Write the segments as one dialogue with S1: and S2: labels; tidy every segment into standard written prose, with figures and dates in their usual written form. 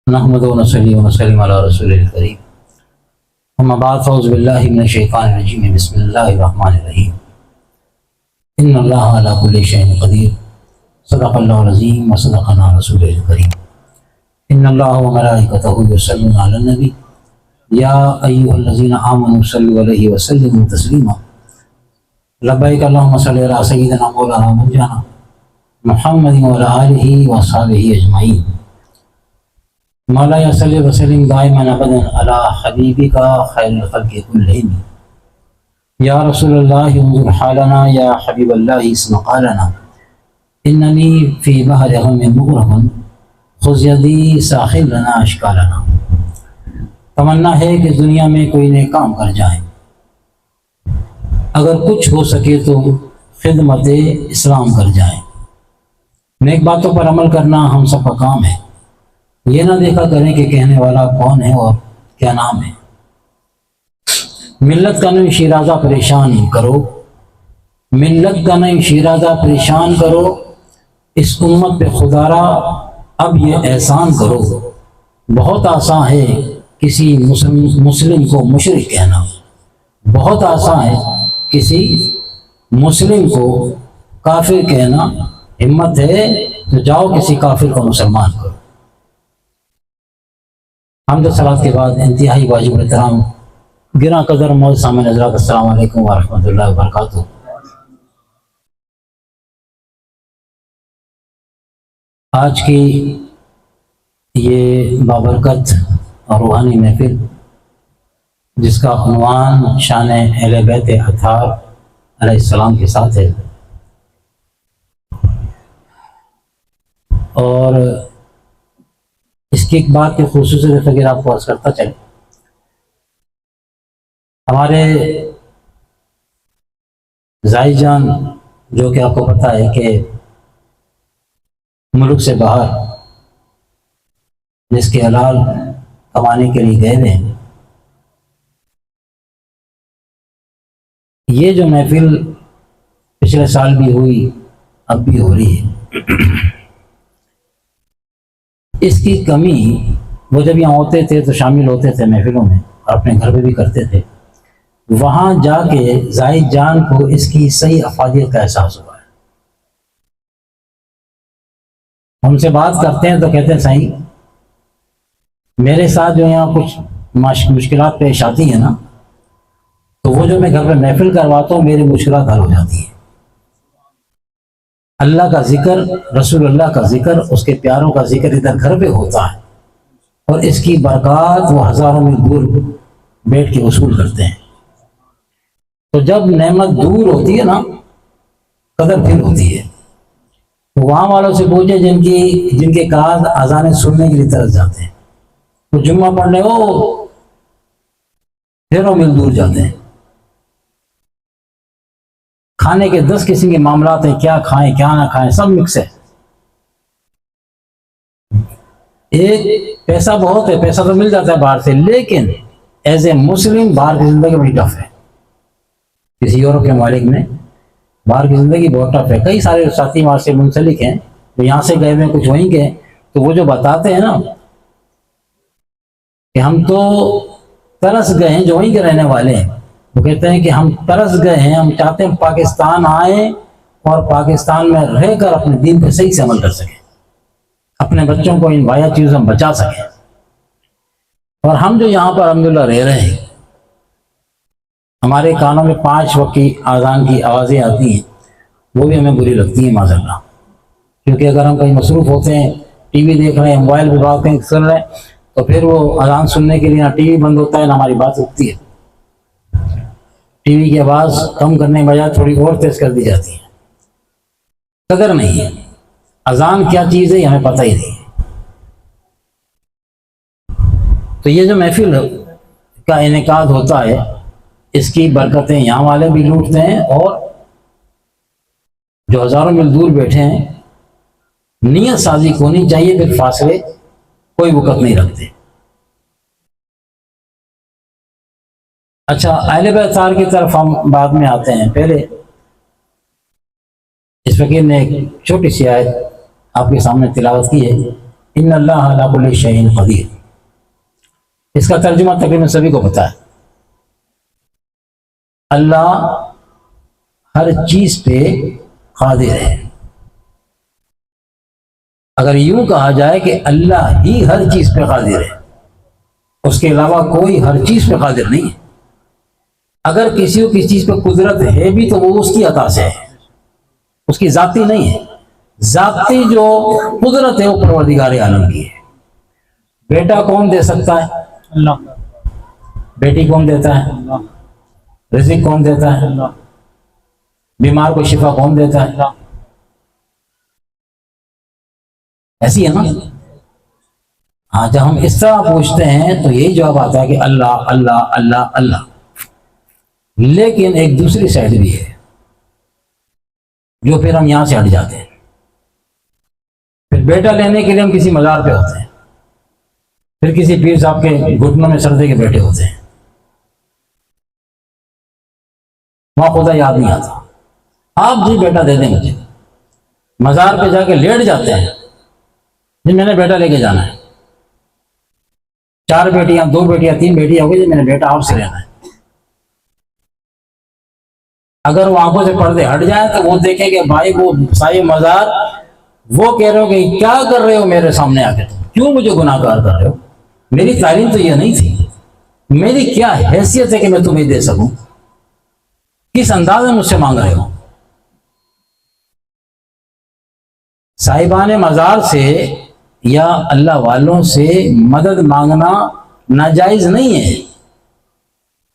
S1: نحمد و نصلی و نسلم علی رسول الکریم اما بعد فاعوذ باللہ من الشیطان الرجیم بسم اللہ الرحمن الرحیم ان اللہ علی کل شیء قدیر صدق اللہ العظیم و صدقنا رسول الکریم ان اللہ و ملائکتہ یصلون علی النبی یا ایھا الذین آمنوا صلوا علیہ وسلموا تسلیما لبیک اللہم صلی علی سیدنا مولانا مولانا محمد و علی آلہ و اصحابہ اجمعین مولا صلی وسلم دائما ابدا علی حبیبک خیر الخلق کلہم یا رسول اللہ انظر حالنا یا حبیب اللہ اسمع قالنا اننی فی بحر غم مغرق خذ یدی ساحل لنا اشکالنا۔ تمنا ہے کہ دنیا میں کوئی نیک کام کر جائیں، اگر کچھ ہو سکے تو خدمت اسلام کر جائیں۔ نیک باتوں پر عمل کرنا ہم سب کا کام ہے، یہ نہ دیکھا کریں کہ کہنے والا کون ہے اور کیا نام ہے۔ ملت کا نئی شیرازہ پریشان کرو، ملت کا نئی شیرازہ پریشان کرو، اس امت پہ خدارا اب یہ احسان کرو۔ بہت آسان ہے کسی مسلم کو مشرک کہنا، بہت آسان ہے کسی مسلم کو کافر کہنا۔ ہمت ہے تو جاؤ کسی کافر کو مسلمان کرو۔ حمد و صلوات کے بعد انتہائی واجب الاحترام گراں قدر مولانا سامعین حضرات، السلام علیکم ورحمۃ اللہ وبرکاتہ۔ آج کی یہ بابرکت اور روحانی محفل جس کا عنوان شان اہل بیت اطہار علیہ السلام کے ساتھ ہے، اور اس کی ایک بات کی خصوصیت اگر آپ کو عرض کرتا چلے، ہمارے زائی جان جو کہ آپ کو پتہ ہے کہ ملک سے باہر جس کے حلال کمانے کے لیے گئے ہوئے ہیں، یہ جو محفل پچھلے سال بھی ہوئی اب بھی ہو رہی ہے، اس کی کمی وہ جب یہاں ہوتے تھے تو شامل ہوتے تھے محفلوں میں اور اپنے گھر پہ بھی کرتے تھے، وہاں جا کے زاہد جان کو اس کی صحیح افادیت کا احساس ہوا ہے۔ ہم سے بات کرتے ہیں تو کہتے ہیں صحیح میرے ساتھ جو یہاں کچھ مشکلات پیش آتی ہیں نا، تو وہ جو میں گھر پہ محفل کرواتا ہوں میری مشکلات حل ہو جاتی ہیں۔ اللہ کا ذکر، رسول اللہ کا ذکر، اس کے پیاروں کا ذکر ادھر گھر پہ ہوتا ہے، اور اس کی برکات وہ ہزاروں میں دور بیٹھ کے وصول کرتے ہیں۔ تو جب نعمت دور ہوتی ہے نا، قدر پھر ہوتی ہے۔ وہاں والوں سے پوچھیں جن کے کان اذانیں سننے کے لیے ترس جاتے ہیں، وہ جمعہ پڑھنے ہو پھر وہ مل دور جاتے ہیں۔ کھانے کے 10 قسم کے معاملات ہیں، کیا کھائیں کیا نہ کھائیں سب مکس ہے۔ ایک پیسہ بہت ہے، پیسہ تو مل جاتا ہے باہر سے، لیکن ایز اے مسلم باہر کی زندگی بڑی ٹف ہے۔ کسی یورپ کے ممالک میں باہر کی زندگی بہت ٹف ہے۔ کئی سارے ساتھی وہاں سے منسلک ہیں، تو یہاں سے گئے ہوئے کچھ وہیں گئے، تو وہ جو بتاتے ہیں نا کہ ہم تو ترس گئے ہیں، جو وہیں کے رہنے والے ہیں، وہ کہتے ہیں کہ ہم ترس گئے ہیں، ہم چاہتے ہیں پاکستان آئیں اور پاکستان میں رہ کر اپنے دین پہ صحیح سے عمل کر سکیں، اپنے بچوں کو ان واحد چیزوں میں بچا سکیں۔ اور ہم جو یہاں پر الحمدللہ رہ رہے ہیں، ہمارے کانوں میں 5 وقت کی اذان کی آوازیں آتی ہیں، وہ بھی ہمیں بری لگتی ہیں معاذ اللہ، کیونکہ اگر ہم کہیں مصروف ہوتے ہیں، ٹی وی دیکھ رہے ہیں، موبائل پہ بات کر رہے ہیں، تو پھر وہ اذان سننے کے لیے نہ ٹی وی بند ہوتا ہے نہ ہماری بات رکتی ہے۔ ٹی وی کی آواز کم کرنے کے بجائے تھوڑی اور تیز کر دی جاتی ہے۔ قدر نہیں ہے، اذان کیا چیز ہے یہ ہمیں پتہ ہی نہیں ہے۔ تو یہ جو محفل کا انعقاد ہوتا ہے، اس کی برکتیں یہاں والے بھی لوٹتے ہیں، اور جو ہزاروں میل دور بیٹھے ہیں نیت سازی ہونی چاہیے، پھر فاصلے کوئی وقت نہیں رکھتے۔ اچھا، اہل بیت اطہار کی طرف ہم بعد میں آتے ہیں۔ پہلے اس فقیر نے ایک چھوٹی سی آیت آپ کے سامنے تلاوت کی ہے ان اللہ علی کل شیء قدیر، اس کا ترجمہ تقریباً سبھی کو پتا ہے۔ اللہ ہر چیز پہ قادر ہے۔ اگر یوں کہا جائے کہ اللہ ہی ہر چیز پہ قادر ہے، اس کے علاوہ کوئی ہر چیز پہ قادر نہیں ہے۔ اگر کسی کو کسی چیز پہ قدرت ہے بھی تو وہ اس کی عطا سے ہے، اس کی ذاتی نہیں ہے۔ ذاتی جو قدرت ہے وہ پروردگار عالم کی ہے۔ بیٹا کون دے سکتا ہے؟ اللہ۔ بیٹی کون دیتا ہے؟ اللہ۔ رزق کون دیتا ہے؟ اللہ۔ بیمار کو شفا کون دیتا ہے؟ اللہ۔ ایسی ہے نا؟ ہاں، جب ہم اس طرح پوچھتے ہیں تو یہی جواب آتا ہے کہ اللہ اللہ اللہ اللہ۔ لیکن ایک دوسری سائڈ بھی ہے جو پھر ہم یہاں سے ہٹ جاتے ہیں۔ پھر بیٹا لینے کے لیے ہم کسی مزار پہ ہوتے ہیں، پھر کسی پیر صاحب کے گھٹنوں میں سر دے کے بیٹھے ہوتے ہیں، وہاں خدا یاد نہیں آتا۔ آپ جی بیٹا دے دیں مجھے، مزار پہ جا کے لیٹ جاتے ہیں، جی میں نے بیٹا لے کے جانا ہے، 4 بیٹیاں 2 بیٹیاں 3 بیٹیاں ہو گئی، جی میں نے بیٹا آپ سے لینا ہے۔ اگر وہ آنکھوں سے پردے ہٹ جائیں تو وہ دیکھیں کہ بھائی وہ سائے مزار، وہ کہہ رہے ہو کہ کیا کر رہے ہو میرے سامنے آ کے، تم کیوں مجھے گناہ گار کر رہے ہو؟ میری تعلیم تو یہ نہیں تھی، میری کیا حیثیت ہے کہ میں تمہیں دے سکوں؟ کس انداز میں مجھ سے مانگ رہے ہو؟ صاحبان مزار سے یا اللہ والوں سے مدد مانگنا ناجائز نہیں ہے،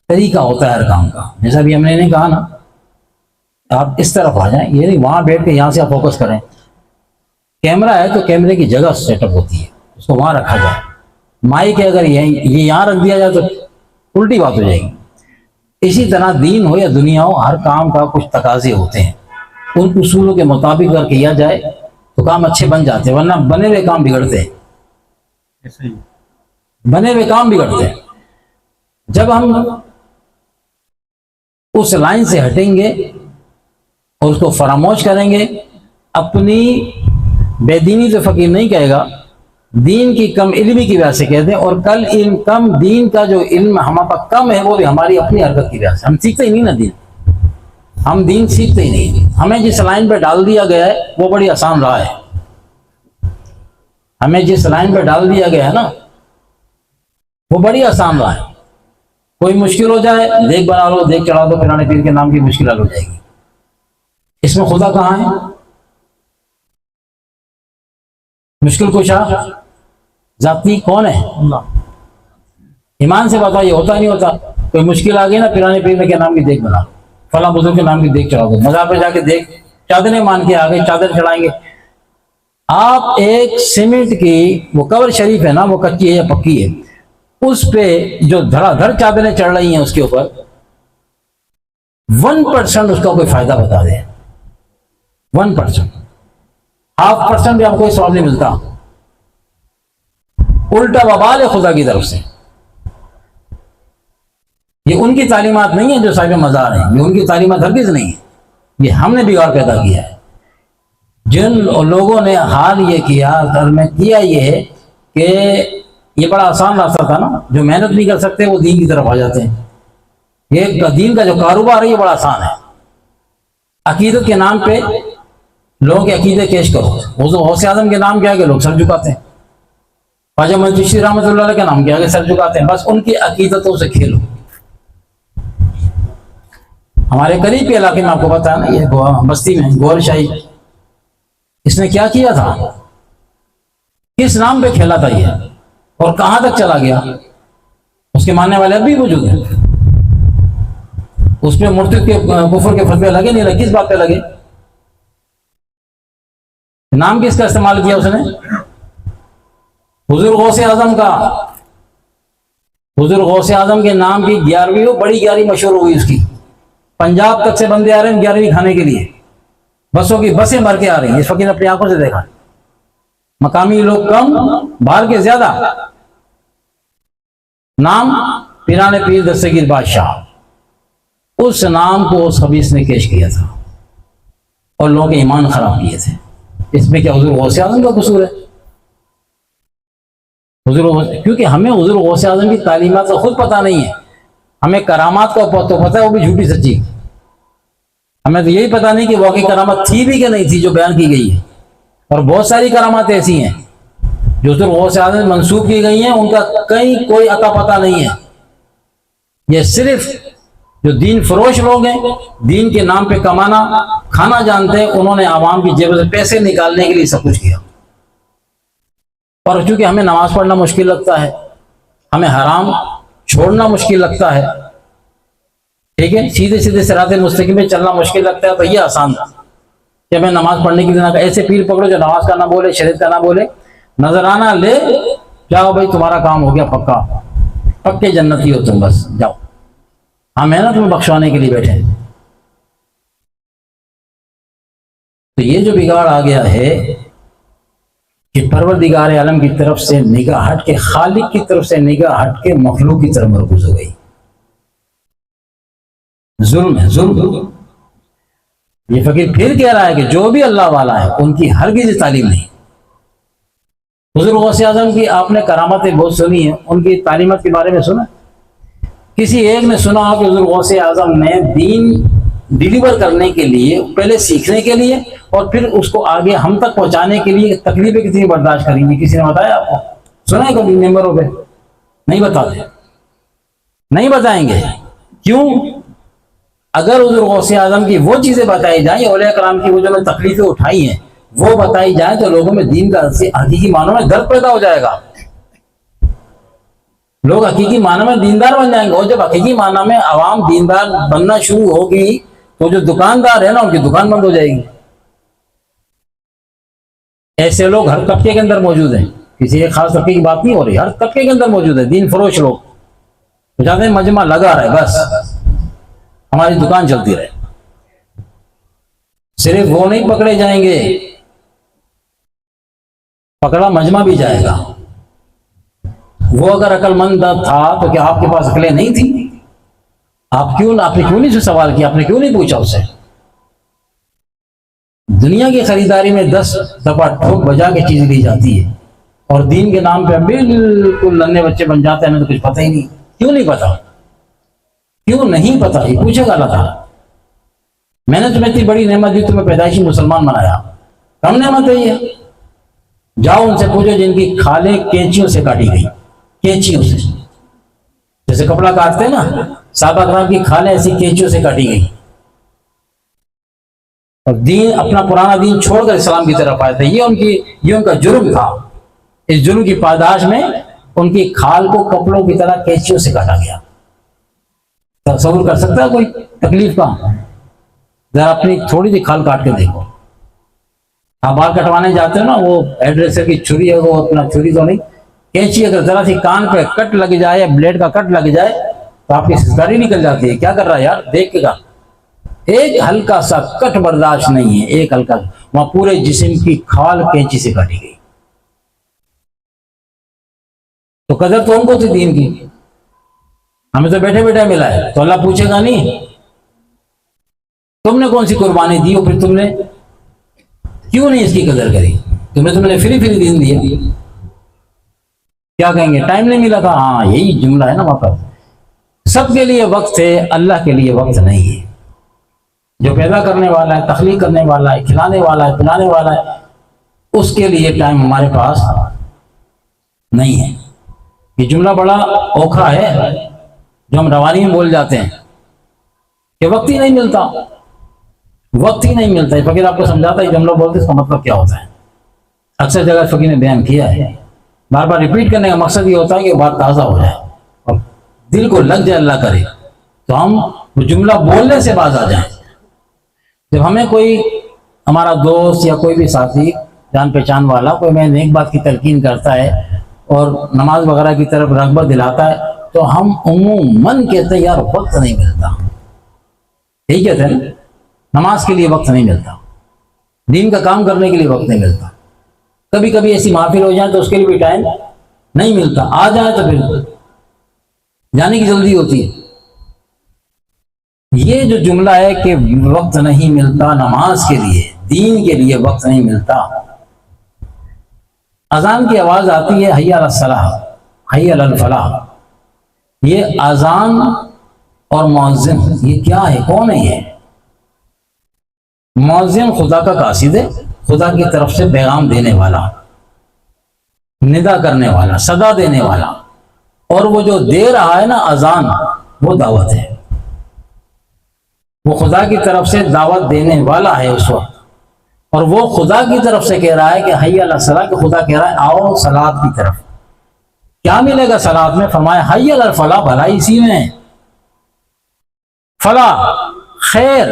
S1: طریقہ ہوتا ہے ہر کام کا۔ جیسا بھی ہم نے نہیں کہا نا، آپ اس طرف آ جائیں، یہ نہیں وہاں بیٹھ کے یہاں سے آپ فوکس کریں۔ کیمرہ ہے تو کیمرے کی جگہ سیٹ اپ ہوتی ہے، اس کو وہاں رکھا جائے۔ مائک ہے اگر یہ یہاں رکھ دیا جائے تو الٹی بات ہو جائے گی۔ اسی طرح دین ہو یا دنیا ہو، ہر کام کا کچھ تقاضے ہوتے ہیں، ان اصولوں کے مطابق اگر کیا جائے تو کام اچھے بن جاتے ہیں، ورنہ بنے ہوئے کام بگڑتے ہیں، بنے ہوئے کام بگڑتے ہیں۔ جب ہم اس لائن سے ہٹیں گے اور اس کو فراموش کریں گے، اپنی بے دینی تو فقیر نہیں کہے گا، دین کی کم علمی کی وجہ سے کہتے ہیں، اور کل علم کم، دین کا جو علم ہمارے پاس کم ہے وہ بھی ہماری اپنی حرکت کی وجہ سے۔ ہم سیکھتے ہی نہیں نا دین، ہم دین سیکھتے ہی نہیں۔ ہمیں جس لائن پہ ڈال دیا گیا ہے وہ بڑی آسان راہ ہے، ہمیں جس لائن پہ ڈال دیا گیا ہے نا وہ بڑی آسان راہ ہے۔ کوئی مشکل ہو جائے، دیکھ بنا لو، دیکھ چڑھا دو، فلانے پیر کے نام کی مشکل حل ہو جائے گی۔ اس میں خدا کہاں ہے؟ مشکل کشا ذاتی کون ہے؟ اللہ۔ ایمان سے بتا، یہ ہوتا نہیں ہوتا؟ کوئی مشکل آ گئی نا، پرانے پیر کے نام کی دیکھ بنا، فلاں بزرگ کے نام کی دیکھ چڑھا دو، مزار پہ جا کے دیکھ، چادریں مان کے آگے چادر چڑھائیں گے آپ۔ ایک سیمنٹ کی وہ کور شریف ہے نا، وہ کچی ہے یا پکی ہے، اس پہ جو دھڑا دھڑ چادریں چڑھ رہی ہیں اس کے اوپر 1% اس کا کوئی فائدہ بتا دے، 1%، 0.5% بھی آپ کو کوئی سوال نہیں ملتا، الٹا وبال ہے خدا کی طرف سے۔ یہ ان کی تعلیمات نہیں ہیں جو صاحب مزار ہیں، یہ ان کی تعلیمات ہرگز نہیں ہے، یہ ہم نے بگاڑ پیدا کیا ہے۔ جن لوگوں نے حال یہ کیا، گھر میں کیا یہ ہے کہ یہ بڑا آسان راستہ تھا نا، جو محنت نہیں کر سکتے وہ دین کی طرف آ جاتے ہیں۔ یہ دین کا جو کاروبار ہے یہ بڑا آسان ہے۔ عقیدت کے نام پہ لوگوں کے عقیدے پیش کرو، غوث اعظم کے نام کیا کہ لوگ سر جھکاتے ہیں، خواجہ معین چشتی رحمۃ اللہ علیہ کے نام کیا کہ سر جھکاتے ہیں، بس ان کی عقیدتوں سے کھیلو۔ ہمارے قریب کے علاقے میں آپ کو پتا ہے نا، یہ بستی میں گور شاہی، اس نے کیا کیا تھا، کس نام پہ کھیلا تھا یہ، اور کہاں تک چلا گیا؟ اس کے ماننے والے اب بھی موجود ہیں، اس پہ مرتد کے کفر کے فتوے لگے نہیں لگے، کس بات پہ لگے؟ نام کس کا استعمال کیا اس نے؟ حضور غوث اعظم کا۔ حضور غوث اعظم کے نام کی 11ویں ہو، بڑی 11ویں مشہور ہوئی اس کی، پنجاب تک سے بندے آ رہے ہیں 11ویں کھانے کے لیے، بسوں کی بسیں بھر کے آ رہی ہیں، اس وقت اپنی آنکھوں سے دیکھا، مقامی لوگ کم، باہر کے زیادہ۔ نام پیرانے پیر دستگیر بادشاہ، اس نام کو اس خبیث نے کیش کیا تھا اور لوگوں کے ایمان خراب کیے تھے۔ اس میں کیا حضور غوث اعظم کا قصور ہے؟ کیونکہ ہمیں حضور غوث اعظم کی تعلیمات کا خود پتہ نہیں ہے، ہمیں کرامات کا تو پتہ ہے، وہ بھی جھوٹی سچی، ہمیں تو یہی پتہ نہیں کہ واقعی کرامت تھی بھی کہ نہیں تھی جو بیان کی گئی ہے۔ اور بہت ساری کرامات ایسی ہیں جو حضور غوث اعظم منسوب کی گئی ہیں، ان کا کہیں کوئی عطا پتہ نہیں ہے۔ یہ صرف جو دین فروش لوگ ہیں، دین کے نام پہ کمانا کھانا جانتے ہیں، انہوں نے عوام کی جیب سے پیسے نکالنے کے لیے سب کچھ کیا۔ اور چونکہ ہمیں نماز پڑھنا مشکل لگتا ہے، ہمیں حرام چھوڑنا مشکل لگتا ہے، ٹھیک ہے، سیدھے سیدھے صراط مستقیم پہ چلنا مشکل لگتا ہے، تو یہ آسان تھا کہ ہمیں نماز پڑھنے کی بنا ایسے پیر پکڑو جو نماز کا نہ بولے، شریعت کا نہ بولے، نذرانہ لے جاؤ بھائی تمہارا کام ہو گیا پکا، پکے جنتی ہو تم، بس جاؤ، ہم ہیں نا تمہیں بخشوانے کے لیے بیٹھے۔ تو یہ جو بگاڑ آ گیا ہے کہ پروردگار عالم کی طرف سے نگاہ ہٹ کے، خالق کی طرف سے نگاہ ہٹ کے مخلوق کی طرف مرکوز ہو گئی، ظلم ہے، ظلم۔ یہ فقیر پھر کہہ رہا ہے کہ جو بھی اللہ والا ہے ان کی ہرگز تعلیم نہیں۔ حضور غوث اعظم کی آپ نے کرامتیں بہت سنی ہیں، ان کی تعلیمات کے بارے میں سنا؟ کسی ایک نے سنا ہو کہ حضور غوث اعظم نے دین ڈیلیور کرنے کے لیے، پہلے سیکھنے کے لیے اور پھر اس کو آگے ہم تک پہنچانے کے لیے تکلیفیں کتنی برداشت کریں گی؟ کسی نے بتایا آپ کو؟ سنا ہے کبھی ممبروں پہ؟ نہیں بتاتے، نہیں بتائیں گے۔ کیوں؟ اگر حضور غوث اعظم کی وہ چیزیں بتائی جائیں، اولیاء کرام کی وہ جو نے تکلیفیں اٹھائی ہیں وہ بتائی جائیں، تو لوگوں میں دین کا حقیقی معنوں میں درد پیدا ہو جائے گا، لوگ حقیقی معنی میں دیندار بن جائیں گے۔ اور جب حقیقی معنی میں عوام دیندار بننا شروع ہوگی تو جو دکاندار ہے نا ان کی دکان بند ہو جائے گی۔ ایسے لوگ ہر طبقے کے اندر موجود ہیں، کسی ایک خاص طبقے کی بات نہیں ہو رہی، ہر طبقے کے اندر موجود ہے دین فروش لوگ، چاہتے ہیں مجمع لگا رہے، بس ہماری دکان چلتی رہے۔ صرف وہ نہیں پکڑے جائیں گے، پکڑا مجمع بھی جائے گا۔ وہ اگر عقل مند تھا تو کیا آپ کے پاس عقلیں نہیں تھی؟ آپ نے کیوں نہیں سوال کیا؟ آپ نے کیوں نہیں پوچھا اس سے؟ دنیا کی خریداری میں 10 دفعہ ٹھوک بجا کے چیز لی جاتی ہے، اور دین کے نام پہ بالکل ننھے بچے بن جاتے ہیں، ہمیں تو کچھ پتہ ہی نہیں۔ کیوں نہیں پتا؟ کیوں نہیں پتا؟ یہ پوچھے گا اللہ تعالیٰ۔ میں نے تمہیں اتنی بڑی نعمت دی، تمہیں پیدائشی مسلمان بنایا، کم نعمت ہے یہ؟ جاؤ ان سے پوچھو جن کی کھالیں کینچیوں سے کاٹی گئی، کینچیوں سے، جیسے کپڑا کاٹتے ہیں نا، صحابہ کرام کی کھالیں ایسی کینچیوں سے کاٹی گئی، اور دین اپنا پرانا دین چھوڑ کر اسلام کی طرف آئے تھے۔ یہ ان کا جرم تھا۔ اس جرم کی پاداش میں ان کی کھال کو کپڑوں کی طرح کینچیوں سے کاٹا گیا۔ تصور کر سکتا ہے کوئی تکلیف کا؟ ذرا اپنی تھوڑی سی کھال کاٹ کے دیکھو۔ آپ بال کٹوانے جاتے ہو نا، وہ ہیئر ڈریسر کی چھری ہے، وہ اپنا چھری تو نہیں، کینچی اگر ذرا سی کان پہ کٹ لگ جائے یا بلیڈ کا کٹ لگ جائے تو آپ کی سسکاری نکل جاتی ہے۔ کیا کر رہا ہے یار؟ دیکھ کے گا، ایک ہلکا سا کٹ برداشت نہیں ہے، ایک ہلکا، وہاں پورے جسم کی کھال کینچی سے کاٹی گئی۔ تو قدر تو ہم کو تھی دین کی، ہمیں تو بیٹھے بیٹھے ملا ہے، تو اللہ پوچھے گا نہیں تم نے کون سی قربانی دی، اور پھر تم نے کیوں نہیں اس کی قدر کری؟ تم نے فری دین دیا، کیا کہیں گے؟ ٹائم نہیں ملا تھا۔ ہاں یہی جملہ ہے نا وہاں پر، سب کے لیے وقت ہے، اللہ کے لیے وقت نہیں ہے۔ جو پیدا کرنے والا ہے، تخلیق کرنے والا ہے، کھلانے والا ہے، پلانے والا ہے، اس کے لیے ٹائم ہمارے پاس نہیں ہے۔ یہ جملہ بڑا اوکھا ہے جو ہم روانی میں بول جاتے ہیں کہ وقت ہی نہیں ملتا، وقت ہی نہیں ملتا۔ فقیر آپ کو سمجھاتا ہے جملہ بولتے اس کا مطلب کیا ہوتا ہے، اکثر جگہ فقیر نے بیان کیا ہے۔ بار بار ریپیٹ کرنے کا مقصد یہ ہوتا ہے کہ بات تازہ ہو جائے اور دل کو لگ جائے، اللہ کرے تو ہم وہ جملہ بولنے سے باز آ جائیں۔ جب ہمیں کوئی ہمارا دوست یا کوئی بھی ساتھی جان پہچان والا کوئی میں نیک بات کی تلقین کرتا ہے اور نماز وغیرہ کی طرف رغبت دلاتا ہے تو ہم عموماً کہتے ہیں یار وقت نہیں ملتا، یہی کہتے ہیں، نماز کے لیے وقت نہیں ملتا، دین کا کام کرنے کے لیے وقت نہیں ملتا۔ کبھی کبھی ایسی محفل ہو جائے تو اس کے لیے بھی ٹائم نہیں ملتا، آ جائے تو پھر جانے کی جلدی ہوتی ہے۔ یہ جو جملہ ہے کہ وقت نہیں ملتا نماز کے لیے، دین کے لیے وقت نہیں ملتا، اذان کی آواز آتی ہے حی علی الصلاح، حی علی الفلاح، یہ اذان اور مؤذن یہ کیا ہے؟ کون ہے یہ؟ مؤذن خدا کا قاصد ہے، خدا کی طرف سے پیغام دینے والا، ندا کرنے والا، صدا دینے والا، اور وہ جو دے رہا ہے نا اذان، وہ دعوت ہے، وہ خدا کی طرف سے دعوت دینے والا ہے اس وقت، اور وہ خدا کی طرف سے کہہ رہا ہے کہ حی علی الصلاح، کہ خدا کہہ رہا ہے آؤ صلاۃ کی طرف۔ کیا ملے گا صلاۃ میں؟ فرمایا حی علی الفلاح، بھلائی اسی میں ہے، فلاح خیر،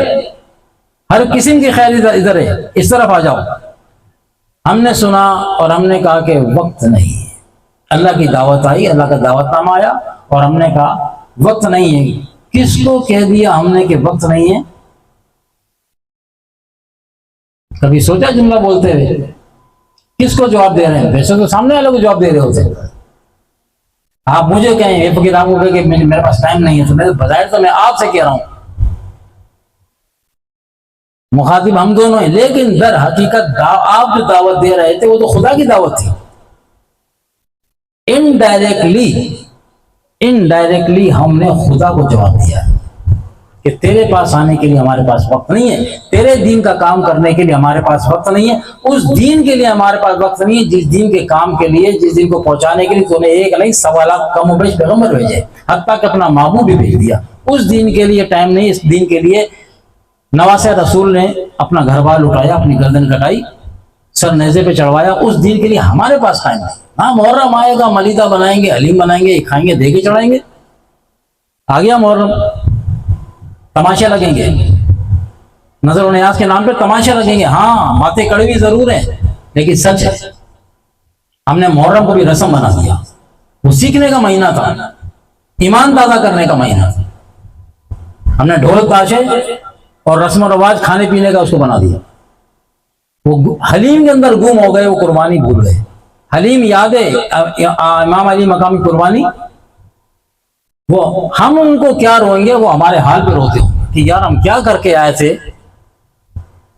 S1: ہر قسم کی خیر ادھر ہے، اس طرف آ جاؤ۔ ہم نے سنا اور ہم نے کہا کہ وقت نہیں ہے، اللہ کی دعوت آئی، اللہ کا دعوت نامہ آیا اور ہم نے کہا وقت نہیں ہے۔ کس کو کہہ دیا ہم نے کہ وقت نہیں ہے؟ کبھی سوچا جملہ بولتے ہوئے کس کو جواب دے رہے ہیں؟ ویسے تو سامنے والے کو جواب دے رہے ہوتے ہیں۔ آپ مجھے کہیں یہ فقیر آپ کو کہ میرے پاس ٹائم نہیں ہے، تو بظاہر تو میں آپ سے کہہ رہا ہوں، مخاطب ہم دونوں ہیں، لیکن در حقیقت آپ جو دعوت دے رہے تھے وہ تو خدا کی دعوت تھی۔ انڈائریکٹلی ہم نے خدا کو جواب دیا کہ تیرے پاس آنے کے لیے ہمارے پاس وقت نہیں ہے، تیرے دین کا کام کرنے کے لیے ہمارے پاس وقت نہیں ہے، اس دین کے لیے ہمارے پاس وقت نہیں ہے جس دین کے کام کے لیے، جس دین کو پہنچانے کے لیے تو نے ایک نہیں 1.25 لاکھ کم و بیش پیغمبر بھیجے، حتیٰ کہ اپنا محبوب بھی بھیج دیا۔ اس دین کے لیے ٹائم نہیں، اس دین کے لیے نواسہ رسول نے اپنا گھر بار لٹایا، اپنی گردن کٹائی، سر نیزے پہ چڑھوایا، اس دین کے لیے ہمارے پاس ٹائم نہیں۔ ہاں محرم آئے گا، ملیدہ بنائیں گے، حلیم بنائیں گے، کھائیں گے، دے کے چڑھائیں گے، آ گیا محرم، تماشے لگیں گے، نظر و نیاز کے نام پہ تماشے لگیں گے، ہاں باتیں کڑوی ضرور ہیں لیکن سچ ہے۔ ہم نے محرم کو بھی رسم بنا دیا، وہ سیکھنے کا مہینہ تھا، ایمان تازہ کرنے کا مہینہ تھا، ہم نے ڈھول تاشے اور رسم و رواج کھانے پینے کا اس کو بنا دیا۔ وہ حلیم کے اندر گم ہو گئے، وہ قربانی بھول گئے۔ حلیم یاد ہے امام علی مقامی قربانی، وہ ہم ان کو کیا روئیں گے، وہ ہمارے حال پہ روتے ہوں کہ یار ہم کیا کر کے آئے تھے،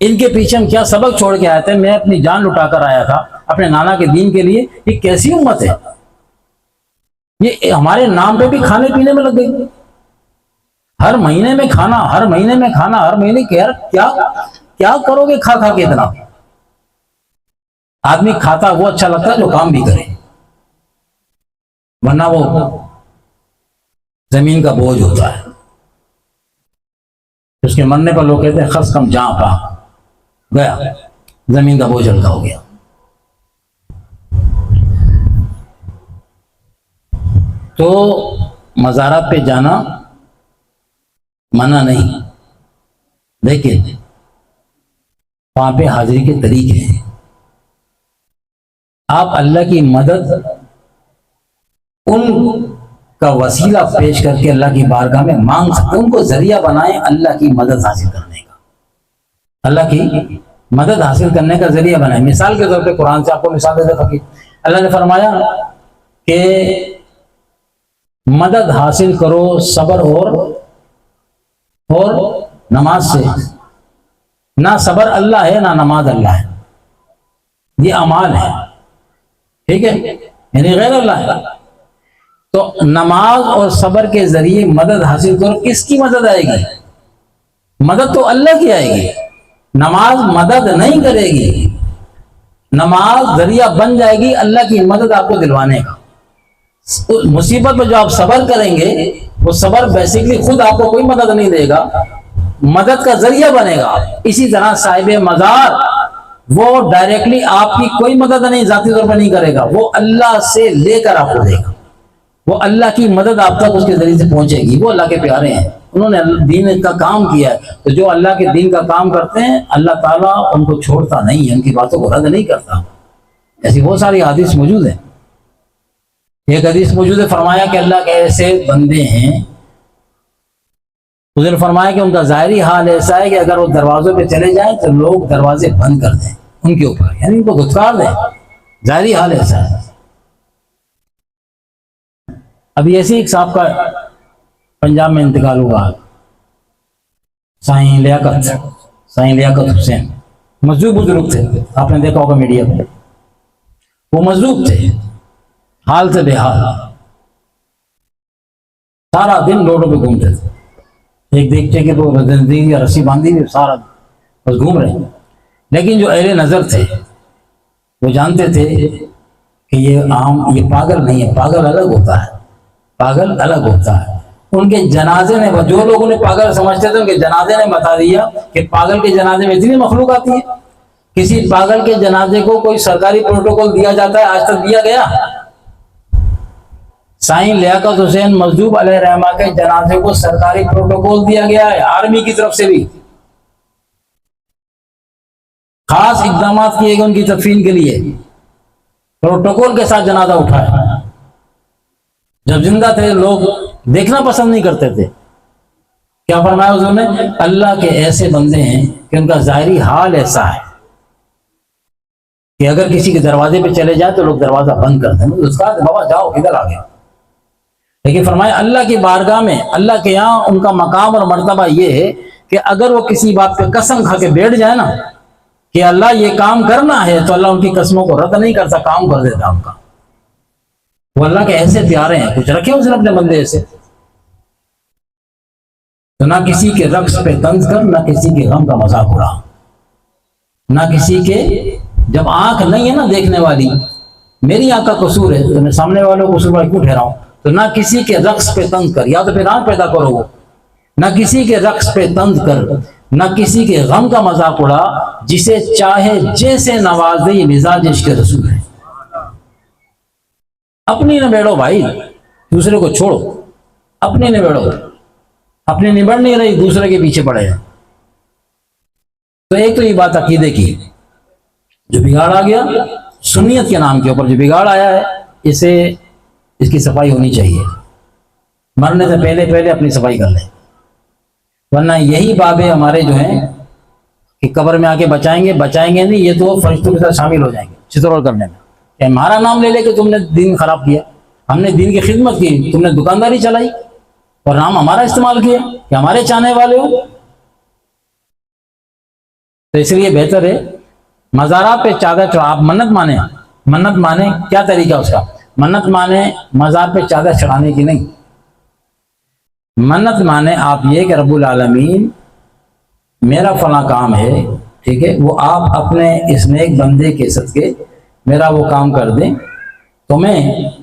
S1: ان کے پیچھے ہم کیا سبق چھوڑ کے آئے تھے، میں اپنی جان لٹا کر آیا تھا اپنے نانا کے دین کے لیے، یہ کیسی امت ہے، یہ ہمارے نام پہ بھی کھانے پینے میں لگ گئی، ہر مہینے میں کھانا، ہر مہینے میں کھانا، ہر مہینے کیا کرو گے کھا کھا کے اتنا؟ آدمی کھاتا وہ اچھا لگتا ہے جو کام بھی کرے، ورنہ وہ زمین کا بوجھ ہوتا ہے۔ اس کے مرنے پر لوگ کہتے ہیں خس کم جہاں پا گیا، زمین کا بوجھ ہلکا ہو گیا۔ تو مزارات پہ جانا منع نہیں، لیکن وہاں پہ حاضری کے طریقے ہیں۔ آپ اللہ کی مدد ان کا وسیلہ پیش کر کے اللہ کی بارگاہ میں مانگ سکتے، ان کو ذریعہ بنائیں اللہ کی مدد حاصل کرنے کا، اللہ کی مدد حاصل کرنے کا ذریعہ بنائیں۔ مثال کے طور پہ قرآن سے آپ کو مثال دے دیں، اللہ نے فرمایا کہ مدد حاصل کرو صبر اور نماز سے۔ نہ صبر اللہ ہے نہ نماز اللہ ہے، یہ اعمال ہے، ٹھیک ہے، یعنی غیر اللہ ہے۔ تو نماز اور صبر کے ذریعے مدد حاصل کرو۔ کس کی مدد آئے گی؟ مدد تو اللہ کی آئے گی، نماز مدد نہیں کرے گی، نماز ذریعہ بن جائے گی اللہ کی مدد آپ کو دلوانے کا۔ مصیبت میں جو آپ صبر کریں گے، وہ صبر بیسیکلی خود آپ کو کوئی مدد نہیں دے گا، مدد کا ذریعہ بنے گا۔ اسی طرح صاحب مزار وہ ڈائریکٹلی آپ کی کوئی مدد نہیں، ذاتی طور پر نہیں کرے گا، وہ اللہ سے لے کر آپ کو دے گا، وہ اللہ کی مدد آپ تک اس کے ذریعے سے پہنچے گی۔ وہ اللہ کے پیارے ہیں، انہوں نے دین کا کام کیا ہے، تو جو اللہ کے دین کا کام کرتے ہیں اللہ تعالیٰ ان کو چھوڑتا نہیں ہے، ان کی باتوں کو رد نہیں کرتا۔ ایسی بہت ساری حدیث موجود ہیں۔ ایک حدیث موجود ہے، فرمایا کہ اللہ کے ایسے بندے ہیں، حضور فرمایا کہ ان کا ظاہری حال ایسا ہے کہ اگر وہ دروازوں پہ چلے جائیں تو لوگ دروازے بند کر دیں ان کے اوپر، یعنی ان کو دھتکار دیں، ظاہری حال ایسا ہے۔ ابھی ایسے ایک صاحب کا پنجاب میں انتقال ہوا، سائیں لیاقت حسین، مزدور بزرگ تھے، آپ نے دیکھا ہوگا میڈیا پہ۔ وہ مظلوم تھے، حال سے بے حال، سارا دن روڈوں پہ گھومتے تھے، ایک دیکھتے کہ وہ زندگی یا رسی باندھی ہوئی سارا بس گھوم رہے ہیں۔ لیکن جو اہل نظر تھے وہ جانتے تھے کہ یہ پاگل نہیں ہے، پاگل الگ ہوتا ہے، پاگل الگ ہوتا ہے۔ ان کے جنازے نے، جو لوگ انہیں پاگل سمجھتے تھے، ان کے جنازے نے بتا دیا کہ پاگل کے جنازے میں اتنی مخلوق آتی ہے۔ کسی پاگل کے جنازے کو کوئی سرکاری پروٹوکول دیا جاتا ہے؟ آج تک دیا گیا؟ سائیں لیاقت حسین مجذوب علیہ رحمہ کے جنازے کو سرکاری پروٹوکول دیا گیا ہے، آرمی کی طرف سے بھی خاص اقدامات کیے گئے ان کی تدفین کے لیے، پروٹوکول کے ساتھ جنازہ اٹھایا۔ جب زندہ تھے لوگ دیکھنا پسند نہیں کرتے تھے۔ کیا فرمایا حضور نے؟ اللہ کے ایسے بندے ہیں کہ ان کا ظاہری حال ایسا ہے کہ اگر کسی کے دروازے پہ چلے جائیں تو لوگ دروازہ بند کر دیں، اس کا بابا جاؤ ادھر آ گیا۔ لیکن فرمایا اللہ کی بارگاہ میں، اللہ کے یہاں ان کا مقام اور مرتبہ یہ ہے کہ اگر وہ کسی بات پہ قسم کھا کے بیٹھ جائے نا کہ اللہ یہ کام کرنا ہے، تو اللہ ان کی قسموں کو رد نہیں کرتا، کام کر دیتا ان کا۔ وہ اللہ کے ایسے پیارے ہیں، کچھ رکھے اس نے اپنے بندے ایسے۔ تو نہ کسی کے رقص پہ طنز کر، نہ کسی کے غم کا مذاق اڑا، نہ کسی کے، جب آنکھ نہیں ہے نا دیکھنے والی، میری آنکھ کا قصور ہے تو میں سامنے والوں کو قصور کیوں ٹھہراؤں؟ تو نہ کسی کے رقص پہ طنز کر، یا تو پھر آنکھ پیدا کرو وہ، نہ کسی کے رقص پہ طنز کر، نہ کسی کے غم کا مذاق اڑا، جسے چاہے جیسے نواز دے، یہ مزاج عشق رسول ہے۔ اپنی نہ بیڑو بھائی، دوسرے کو چھوڑو، اپنی نہ بیڑو، اپنی نبڑ نہیں رہی، دوسرے کے پیچھے پڑے ہیں۔ تو ایک تو یہ بات عقیدے کی، جو بگاڑ آ گیا سنیت کے نام کے اوپر، جو بگاڑ آیا ہے اس کی صفائی ہونی چاہیے، مرنے سے پہلے اپنی صفائی کر لیں، ورنہ یہی بابے ہمارے جو ہیں کہ قبر میں آ کے بچائیں گے نہیں، یہ تو فرشتوں کے ساتھ شامل ہو جائیں گے چترول کرنے میں، کہ ہمارا نام لے لے کہ تم نے دین خراب کیا، ہم نے دین کی خدمت کی، تم نے دکانداری چلائی اور نام ہمارا استعمال کیا کہ ہمارے چاہنے والے ہو۔ تو اس لیے بہتر ہے مزارات پہ چادر چڑھا، آپ منت مانیں، کیا طریقہ اس کا؟ منت مانیں مزار پہ چادر چڑھانے کی نہیں، منت مانیں آپ یہ کہ رب العالمین میرا فلاں کام ہے، ٹھیک ہے، وہ آپ اپنے اس نیک بندے کے صدقے میرا وہ کام کر دیں، تو میں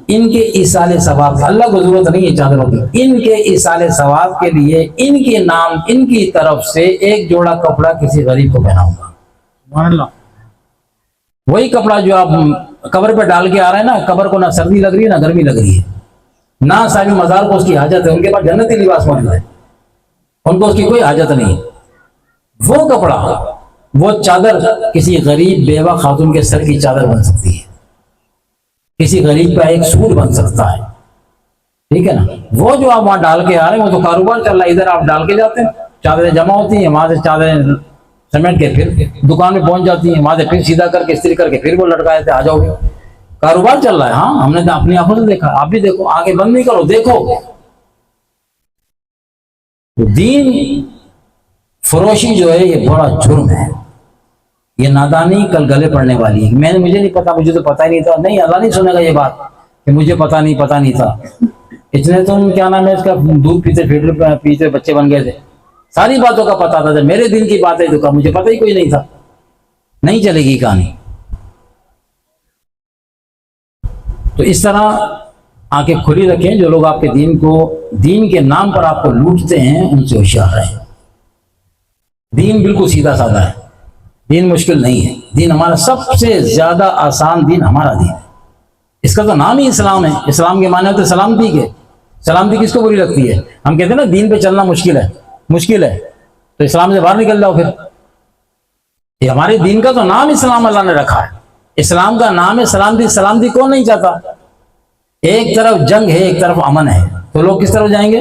S1: ان کے ایصال ثواب، اللہ کو ضرورت نہیں ہے چادروں کی، ان کے ایصال ثواب کے لیے ان کے نام، ان کی طرف سے ایک جوڑا کپڑا کسی غریب کو پہناؤں گا۔ سبحان اللہ۔ وہی کپڑا جو آپ قبر پہ ڈال کے آ رہے ہیں نا، قبر کو نہ سردی لگ رہی ہے نہ گرمی لگ رہی ہے، نہ صاحب مزار کو اس کی حاجت ہے، ان کے پاس جنتی لباس موجود ہے، ان کو اس کی کوئی حاجت نہیں۔ وہ کپڑا، وہ چادر کسی غریب بیوہ خاتون کے سر کی چادر بن سکتی ہے، کسی غریب کا ایک سوٹ بن سکتا ہے، ٹھیک ہے نا۔ وہ جو آپ وہاں ڈال کے آ رہے ہیں وہ تو کاروبار چل رہا ہے، ادھر آپ ڈال کے جاتے ہیں، چادریں جمع ہوتی ہیں، وہاں سے چادریں سمیٹ کے پھر دکان میں پہنچ جاتی ہیں، وہاں سے پھر سیدھا کر کے استری کر کے پھر وہ لٹکائے تھے، آ جاؤ گے، کاروبار چل رہا ہے۔ ہاں ہم نے اپنی آنکھوں سے دیکھا، آپ بھی دیکھو، آگے بند نہیں کرو، دیکھو۔ دین فروشی جو ہے یہ بڑا جرم ہے، یہ نادانی کل گلے پڑنے والی ہے۔ مجھے نہیں پتا، مجھے تو پتا ہی نہیں تھا، نہیں اللہ نہیں سنے گا یہ بات کہ مجھے پتا نہیں تھا، اتنے تم کیا نام ہے اس کا دودھ پیتے بچے بن گئے تھے، ساری باتوں کا پتا تھا، جب میرے دن کی بات ہے تو مجھے پتہ ہی کوئی نہیں تھا۔ نہیں چلے گی کہانی۔ تو اس طرح آنکھیں کھلی رکھیں، جو لوگ آپ کے دین کے نام پر آپ کو لوٹتے ہیں ان سے ہوشیار رہیں۔ دین بالکل سیدھا سادہ ہے، دین مشکل نہیں ہے، دین ہمارا سب سے زیادہ آسان دین ہمارا دین ہے۔ اس کا تو نام ہی اسلام ہے، اسلام کے معنی ہوتے سلامتی کے۔ سلامتی کس کو بری لگتی ہے؟ ہم کہتے ہیں نا دین پہ چلنا مشکل ہے تو اسلام سے باہر نکل جاؤ۔ پھر یہ ہمارے دین کا تو نام اسلام اللہ نے رکھا ہے، اسلام کا نام ہے سلامتی۔ سلامتی کون نہیں چاہتا؟ ایک طرف جنگ ہے، ایک طرف امن ہے، تو لوگ کس طرف جائیں گے؟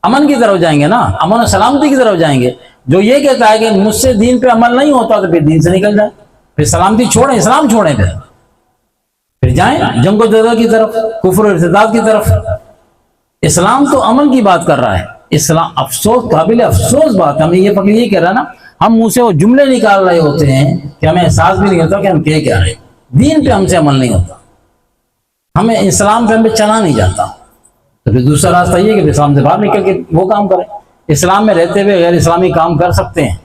S1: امن کی طرف جائیں گے نا، امن و سلامتی کی طرف جائیں گے۔ جو یہ کہتا ہے کہ مجھ سے دین پہ عمل نہیں ہوتا تو پھر دین سے نکل جائیں، پھر سلامتی چھوڑیں، اسلام چھوڑیں، پھر جائیں جنگ و جدل کی طرف، کفر و ارتداد کی طرف۔ اسلام تو امن کی بات کر رہا ہے۔ اسلام قابل افسوس بات ہے، ہمیں یہ فقیر یہ کہہ رہا ہے نا، ہم منہ سے وہ جملے نکال رہے ہوتے ہیں کہ ہمیں احساس بھی نہیں ہوتا کہ ہم کیا رہے ہیں۔ دین پہ ہم سے عمل نہیں ہوتا، ہمیں اسلام پہ ہمیں چلا نہیں جاتا، تو پھر دوسرا راستہ یہ کہ اسلام سے باہر نکل کے وہ کام کریں۔ اسلام میں رہتے ہوئے غیر اسلامی کام کر سکتے ہیں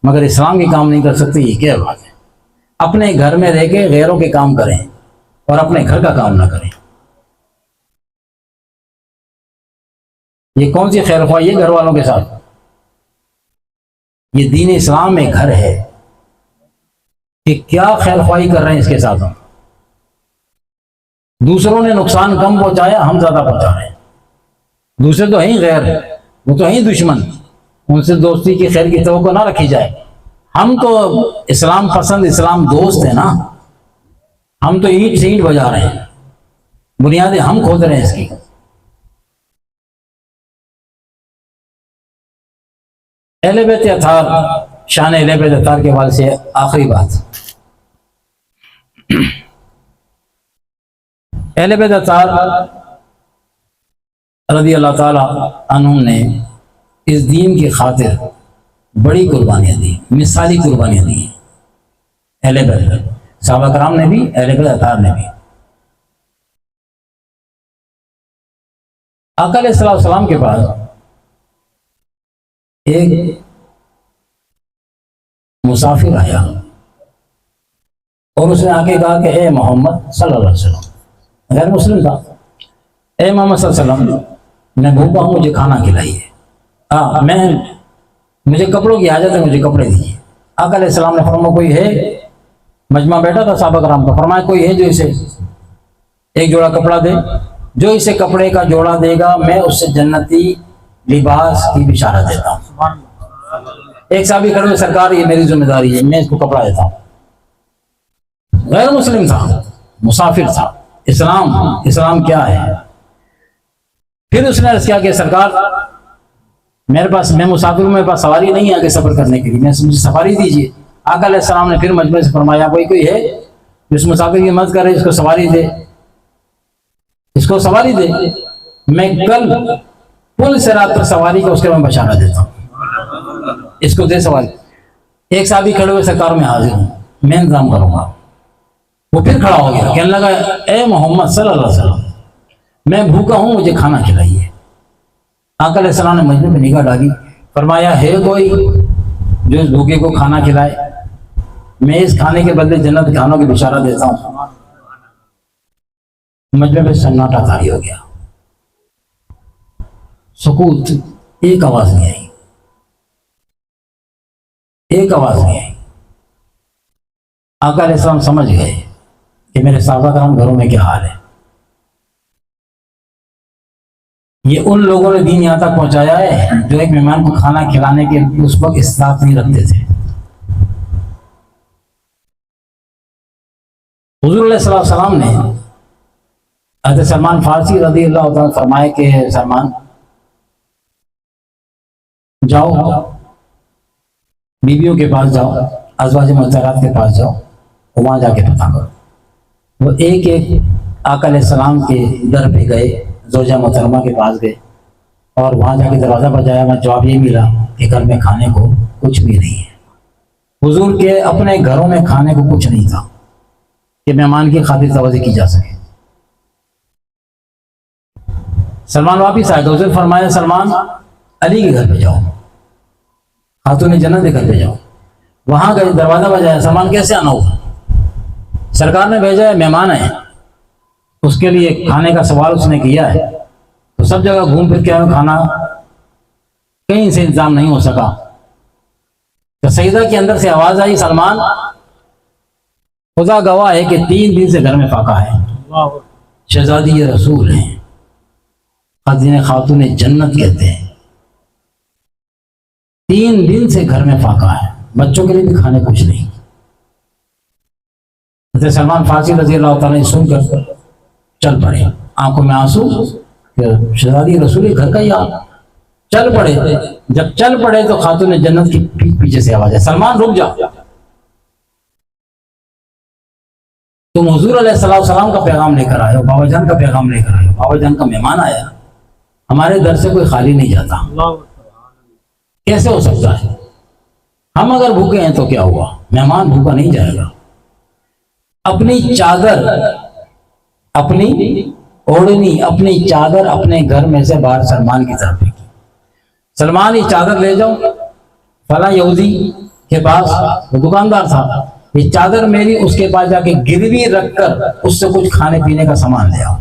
S1: مگر اسلام کے کام نہیں کر سکتے، یہ کیا بات ہے؟ اپنے گھر میں رہ کے غیروں کے کام کریں اور اپنے گھر کا کام نہ کریں، یہ کون سی خیر خواہی ہے گھر والوں کے ساتھ؟ یہ دین اسلام میں گھر ہے کہ کیا خیر خواہی کر رہے ہیں اس کے ساتھ؟ ہم دوسروں نے نقصان کم پہنچایا، ہم زیادہ پہنچا رہے ہیں۔ دوسرے تو ہیں غیر، وہ تو ہیں دشمن، ان سے دوستی کی خیر کی توقع نہ رکھی جائے۔ ہم تو اسلام پسند، اسلام دوست ہیں نا، ہم تو اینٹ سے اینٹ بجا رہے ہیں، بنیادیں ہم کھود رہے ہیں اس کی۔ اہل بیت اطہار، شان اہل بیت اطہار کے حوالے سے آخری بات، اہل بیت اطہار رضی اللہ تعالی عنہم نے اس دین کی خاطر بڑی قربانیاں دی، مثالی قربانیاں دی اہل بیت، صحابہ کرام نے بھی، اہل بیت اطہار نے بھی۔ آقا علیہ السلام کے پاس ایک مسافر آیا اور اس نے آ کے کہا کہ اے محمد صلی اللہ علیہ وسلم، غیر مسلم تھا، اے محمد صلی اللہ علیہ وسلم میں بھوکا ہوں، مجھے کھانا کھلائیے، مجھے کپڑوں کی حاجت ہے، مجھے کپڑے دیجیے۔ آقا علیہ السلام نے فرمایا کوئی ہے، مجمع بیٹھا تھا صحابہ کرام کا، فرمایا کوئی ہے جو اسے ایک جوڑا کپڑا دے، جو اسے کپڑے کا جوڑا دے گا میں اس سے جنتی لباس کی بشارت دیتا ہوں۔ ایک صحابی کھڑے ہوئے، سرکار یہ میری ذمہ داری ہے، میں اس کو کپڑا دیتا ہوں۔ غیر مسلم تھا، مسافر تھا، اسلام کیا ہے؟ پھر اس نے عرض کیا کہ سرکار میرے پاس، میں مسافر ہوں، میرے پاس سواری نہیں ہے آگے سفر کرنے کے لیے، مجھے سواری دیجیے۔ آقا علیہ السلام نے پھر مجمع سے فرمایا کوئی ہے جس مسافر کی مدد کرے، اس کو سواری دے، اس کو سواری دے، میں کل پل سے رات پر سواری کا اس کے میں بشارہ دیتا ہوں، اس کو دے سواری۔ ایک صحابی کھڑے ہوئے، سرکار میں حاضر ہوں، میں انتظام کروں گا۔ وہ پھر کھڑا ہو گیا، کہنے لگا اے محمد صلی اللہ علیہ وسلم میں بھوکا ہوں، مجھے کھانا کھلائیے۔ آقا علیہ السلام نے مجمع پہ نگاہ ڈالی، فرمایا ہے کوئی جو اس بھوکے کو کھانا کھلائے؟ میں اس کھانے کے بدلے جنت کھانوں کی بشارہ دیتا ہوں۔ مجمع پہ سناٹا طاری ہو گیا، سکوت، ایک آواز نہیں آئی، ایک آواز نہیں آئی۔ آقا علیہ السلام سمجھ گئے کہ میرے صحابہ کرام گھروں میں کیا حال ہے، یہ ان لوگوں نے دین یہاں تک پہنچایا ہے جو ایک مہمان کو کھانا کھلانے کے اس وقت استطاعت نہیں رکھتے تھے۔ حضور علیہ السلام نے حضرت سلمان فارسی رضی اللہ عنہ فرمائے کہ سلمان جاؤ، بیویوں کے پاس جاؤ، ازواج مطہرات کے پاس جاؤ، وہاں جا کے پتہ کرو۔ وہ ایک ایک آقا علیہ السلام کے در پہ گئے، زوجہ محترمہ کے پاس گئے اور وہاں جا کے دروازہ بجایا، وہاں جواب یہ ملا کہ گھر میں کھانے کو کچھ بھی نہیں ہے۔ حضور کے اپنے گھروں میں کھانے کو کچھ نہیں تھا کہ مہمان کی خاطر توجہ کی جا سکے۔ سلمان واپس آئے تو اسے فرمایا سلمان علی کے گھر پہ جاؤ، خاتون جنت کے گھر پہ جاؤ۔ وہاں گئے، دروازہ بجایا، سلمان کیسے آنا ہوگا؟ سرکار نے بھیجا ہے، مہمان ہے، اس کے لیے کھانے کا سوال اس نے کیا ہے، تو سب جگہ گھوم پھر کے کھانا کہیں سے انتظام نہیں ہو سکا۔ تو سیدہ کے اندر سے آواز آئی سلمان خدا گواہ ہے کہ 3 دن سے گھر میں فاقہ ہے، شہزادی یہ رسول ہیں، خاتون جنت کہتے ہیں، 3 دن سے گھر میں فاقہ ہے، بچوں کے لیے بھی کھانے کچھ نہیں۔ حضرت سلمان فارسی رضی اللہ تعالیٰ نے سن کر چل پڑے، آنکھوں میں آنسو، شہزادی رسول گھر کا ہی آپ چل پڑے۔ جب چل پڑے تو خاتون جنت کی پیچھے سے آواز ہے سلمان رک جا، تم حضور علیہ السلام کا پیغام لے کر آئے ہو، بابا جان کا پیغام لے کر آئے ہو، بابا جان کا مہمان آیا، ہمارے در سے کوئی خالی نہیں جاتا، کیسے ہو سکتا ہے؟ ہم اگر بھوکے ہیں تو کیا ہوا، مہمان بھوکا نہیں جائے گا۔ اپنی چادر، اپنی اوڑھنی، اپنی چادر اپنے گھر میں سے باہر سلمان کی طرف پھینکی. سلمان یہ چادر لے جاؤ فلاں یہودی کے پاس، وہ دکاندار تھا، یہ چادر میری اس کے پاس جا کے گروی رکھ کر اس سے کچھ کھانے پینے کا سامان لے آؤ.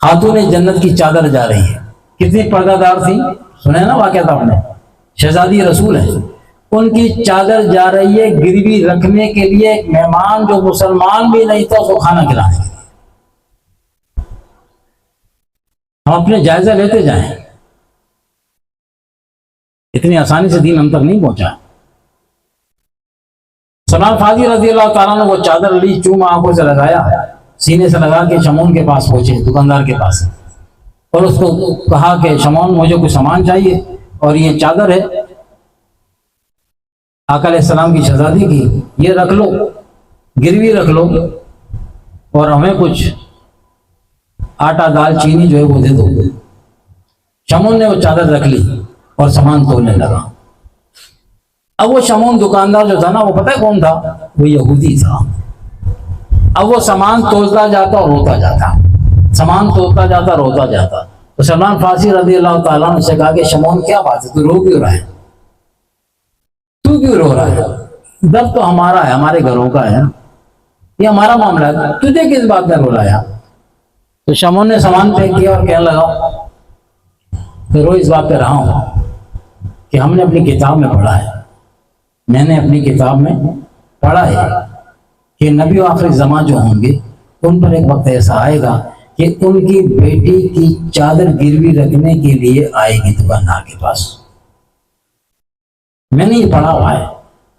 S1: خاتون جنت کی چادر جا رہی ہے. کتنی پردہ دار تھی، سنے نا واقعہ تھا آپ نے، شہزادی رسول ہے، ان کی چادر جا رہی ہے گروی رکھنے کے لیے ایک مہمان جو مسلمان بھی نہیں تھا اس کو کھانا کھلانے کے لیے. ہم اپنے جائزہ لیتے جائیں، اتنی آسانی سے دین ہم تک نہیں پہنچا. سلمان فارسی رضی اللہ تعالیٰ نے وہ چادر لی، چوم آنکھوں سے لگایا، سینے سے لگا کے شمعون کے پاس پہنچے، دکاندار کے پاس، اور اس کو کہا کہ شمعون مجھے کچھ سامان چاہیے اور یہ چادر ہے آقا علیہ السلام کی شہزادی کی، یہ رکھ لو، گروی رکھ لو اور ہمیں کچھ آٹا دال چینی جو ہے وہ دے دو. شمعون نے وہ چادر رکھ لی اور سامان تولنے لگا. اب وہ شمعون دکاندار جو تھا نا، وہ پتہ ہے کون تھا؟ وہ یہودی تھا. اب وہ سامان تولتا جاتا اور روتا جاتا، سامان تولتا جاتا روتا جاتا. تو سلمان فارسی رضی اللہ تعالیٰ نے سے کہا کہ شمعون کیا بات ہے، تو رو کیوں رہا ہے، تو کیوں رو رہا ہے؟ درد تو ہمارا ہے، ہمارے گھروں کا ہے، یہ ہمارا معاملہ ہے، تجھے کس بات میں رلایا؟ تو شمعون نے سامان پھینک کیا اور کہنے لگا کہ رو اس بات پہ رہا ہوں کہ ہم نے اپنی کتاب میں پڑھا ہے، میں نے اپنی کتاب میں پڑھا ہے کہ نبی و آخری زمان جو ہوں گے ان پر ایک وقت ایسا آئے گا کہ ان کی بیٹی کی چادر گروی رکھنے کے لیے آئے گی دکاندار کے پاس. میں نے یہ پڑھا ہوا ہے،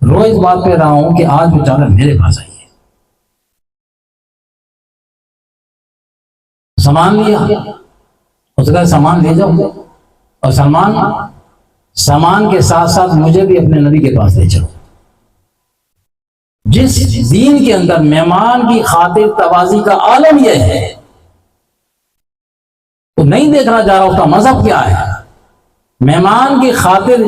S1: رو اس بات پہ رہا ہوں کہ آج وہ چادر میرے پاس آئی ہے. سامان لیا، اس کا سامان لے جاؤ، اور سامان کے ساتھ ساتھ مجھے بھی اپنے نبی کے پاس لے چلو. جس دین کے اندر مہمان کی خاطر توازی کا عالم یہ ہے، وہ نہیں دیکھنا جا رہا اس کا مذہب کیا ہے. مہمان کی خاطر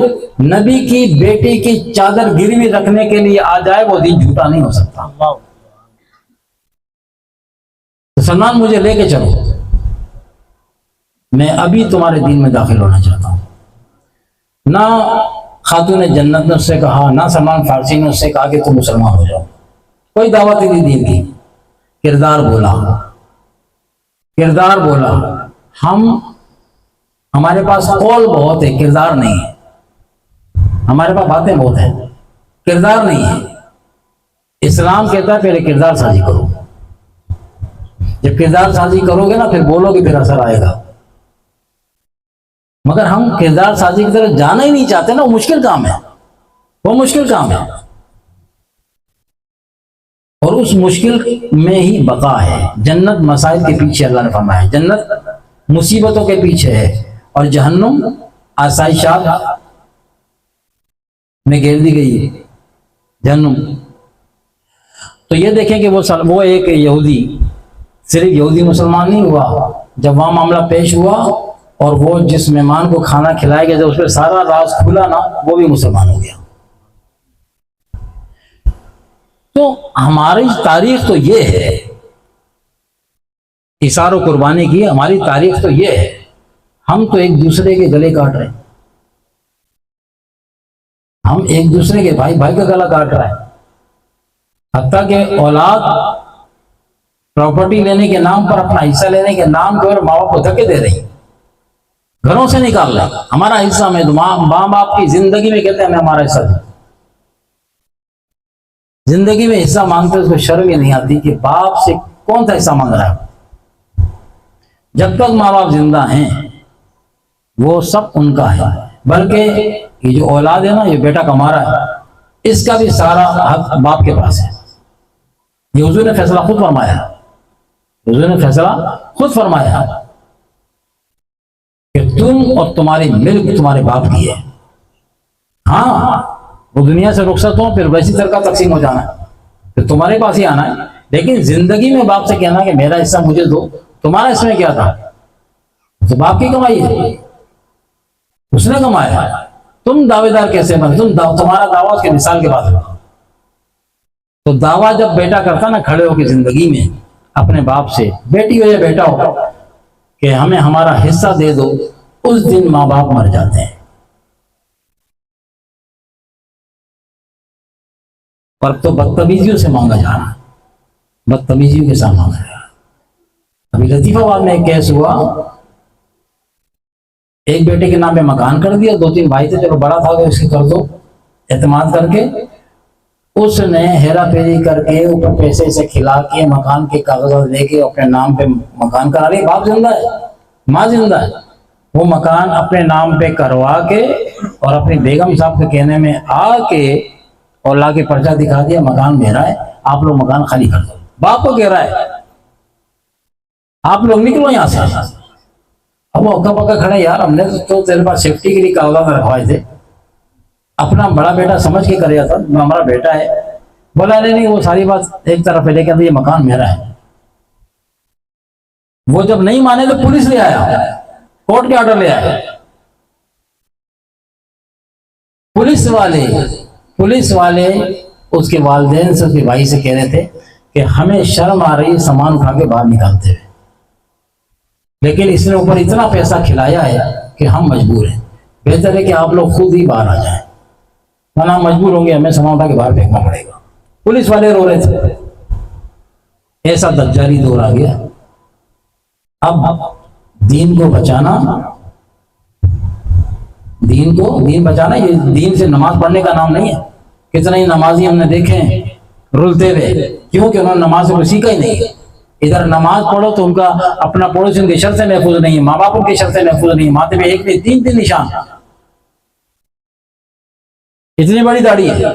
S1: نبی کی بیٹی کی چادر گروی رکھنے کے لیے آ جائے، وہ دین جھوٹا نہیں ہو سکتا. تو سلمان مجھے لے کے چلو، میں ابھی تمہارے دین میں داخل ہونا چاہتا ہوں. نہ خاتون جنت نے اس سے کہا، نہ سلمان فارسی نے اس سے کہا کہ تم مسلمان ہو جاؤ، کوئی دعوت ہی نہیں دین کی. کردار بولا. ہمارے پاس قول بہت ہے، کردار نہیں ہے. ہمارے پاس باتیں بہت ہیں، کردار نہیں ہے. اسلام کہتا ہے پہلے کردار سازی کرو. جب کردار سازی کرو گے نا پھر بولو گے، پھر اثر آئے گا. مگر ہم کردار سازی کی طرف جانا ہی نہیں چاہتے نا، وہ مشکل کام ہے. اور اس مشکل میں ہی بقا ہے. جنت مسائل کے پیچھے اللہ نے فرمایا ہے، جنت مصیبتوں کے پیچھے ہے، اور جہنم آسائشات میں گھیر دی گئی ہے جہنم. تو یہ دیکھیں کہ وہ ایک یہودی، صرف یہودی مسلمان نہیں ہوا. جب وہاں معاملہ پیش ہوا اور وہ جس مہمان کو کھانا کھلایا گیا، جب اس پہ سارا راز کھلا نا، وہ بھی مسلمان ہو گیا. تو ہماری تاریخ تو یہ ہے، اثار و قربانی کی ہماری تاریخ تو یہ ہے. ہم تو ایک دوسرے کے گلے کاٹ رہے ہیں، ہم ایک دوسرے کے بھائی کا گلا کاٹ رہا ہے. حتیٰ کہ اولاد پراپرٹی لینے کے نام پر، اپنا حصہ لینے کے نام پر ماں باپ کو دھکے دے رہی، گھروں سے نکال رہے. ہمارا حصہ میں ماں باپ کی زندگی میں کہتے ہیں ہمیں ہمارا حصہ دو. زندگی میں حصہ مانگتے اس کو شرم ہی نہیں آتی کہ باپ سے کون سا حصہ مانگ رہا ہے. جب تک ماں باپ زندہ ہیں وہ سب ان کا ہے، بلکہ یہ جو اولاد ہے نا، یہ بیٹا کما رہا ہے، اس کا بھی سارا حق باپ کے پاس ہے. یہ حضور نے فیصلہ خود فرمایا کہ تم اور تمہاری ملک تمہارے باپ کی ہے. ہاں وہ دنیا سے رخصت ہو پھر ویسی طرح تقسیم ہو جانا ہے، پھر تمہارے پاس ہی آنا ہے. لیکن زندگی میں باپ سے کہنا کہ میرا حصہ مجھے دو، تمہارا اس میں کیا تھا؟ تو باپ کی کمائی ہے، اس نے کمایا. تم دعوے دار کیسے بنے؟ تمہارا دعویٰ اس کے مثال کے بعد ہوگا. تو دعویٰ جب بیٹا کرتا نا کھڑے ہو کے زندگی میں اپنے باپ سے، بیٹی ہو یا بیٹا ہو، کہ ہمیں ہمارا حصہ دے دو، اس دن ماں باپ مر جاتے ہیں۔ پر تو بدتمیزیوں سے مانگا جا رہا ہے، بدتمیزیوں کے ساتھ مانگا جا رہا ہے۔ ابھی لطیفہ آباد میں ایک کیس ہوا، ایک بیٹے کے نام پہ مکان کر دیا، 2-3 بھائی تھے، چلو بڑا تھا کہ اس کی کر دو، اعتماد کر کے اس نے ہیرا پھیری کر کے اوپر پیسے سے کھلا کے مکان کے کاغذات لے کے اپنے نام پہ مکان کرا لیا۔ باپ زندہ ہے، ماں زندہ ہے، وہ مکان اپنے نام پہ کروا کے اور اپنی بیگم صاحب کے کہنے میں آ کے اور لا کے پرچہ دکھا دیا، مکان میرا ہے، آپ لوگ مکان خالی کر دو۔ باپ کو کہہ رہا ہے آپ لوگ نکلو یہاں سے۔ اب وہ اکا پکا کھڑے، یار ہم نے تو تیرے پاس سیفٹی کے لیے کاغذات رکھوائے تھے، اپنا بڑا بیٹا سمجھ کے کریا تھا، ہمارا بیٹا ہے۔ بولا نہیں وہ ساری بات ایک طرف ہے، لیکن یہ مکان میرا ہے۔ وہ جب نہیں مانے تو پولیس لے آیا، کورٹ کے آرڈر لے آیا۔ پولیس والے اس کے والدین سے، اس کے بھائی سے کہہ رہے تھے کہ ہمیں شرم آ رہی ہے سامان اٹھا کے باہر نکالتے ہوئے، لیکن اس نے اوپر اتنا پیسہ کھلایا ہے کہ ہم مجبور ہیں، بہتر ہے کہ آپ لوگ خود ہی باہر آ جائیں، ورنہ ہم مجبور ہوں گے، ہمیں سامان اٹھا کے باہر پھینکنا پڑے گا۔ پولیس والے رو رہے تھے۔ ایسا دجالی دور آ گیا۔ اب دین کو بچانا، دین بچانا، یہ دین سے نماز پڑھنے کا نام نہیں ہے۔ کتنے ہی نمازی ہم نے دیکھے ہیں رلتے ہوئے، کیونکہ انہوں نے نماز سے سیکھا ہی نہیں ہے۔ ادھر نماز پڑھو تو ان کا اپنا پڑوسی ان کی شر سے محفوظ نہیں ہے، ماں باپ ان کی شر سے محفوظ نہیں ہے، ماتھے پہ ایک نہیں 3 نشان، اتنی بڑی داڑھی ہے۔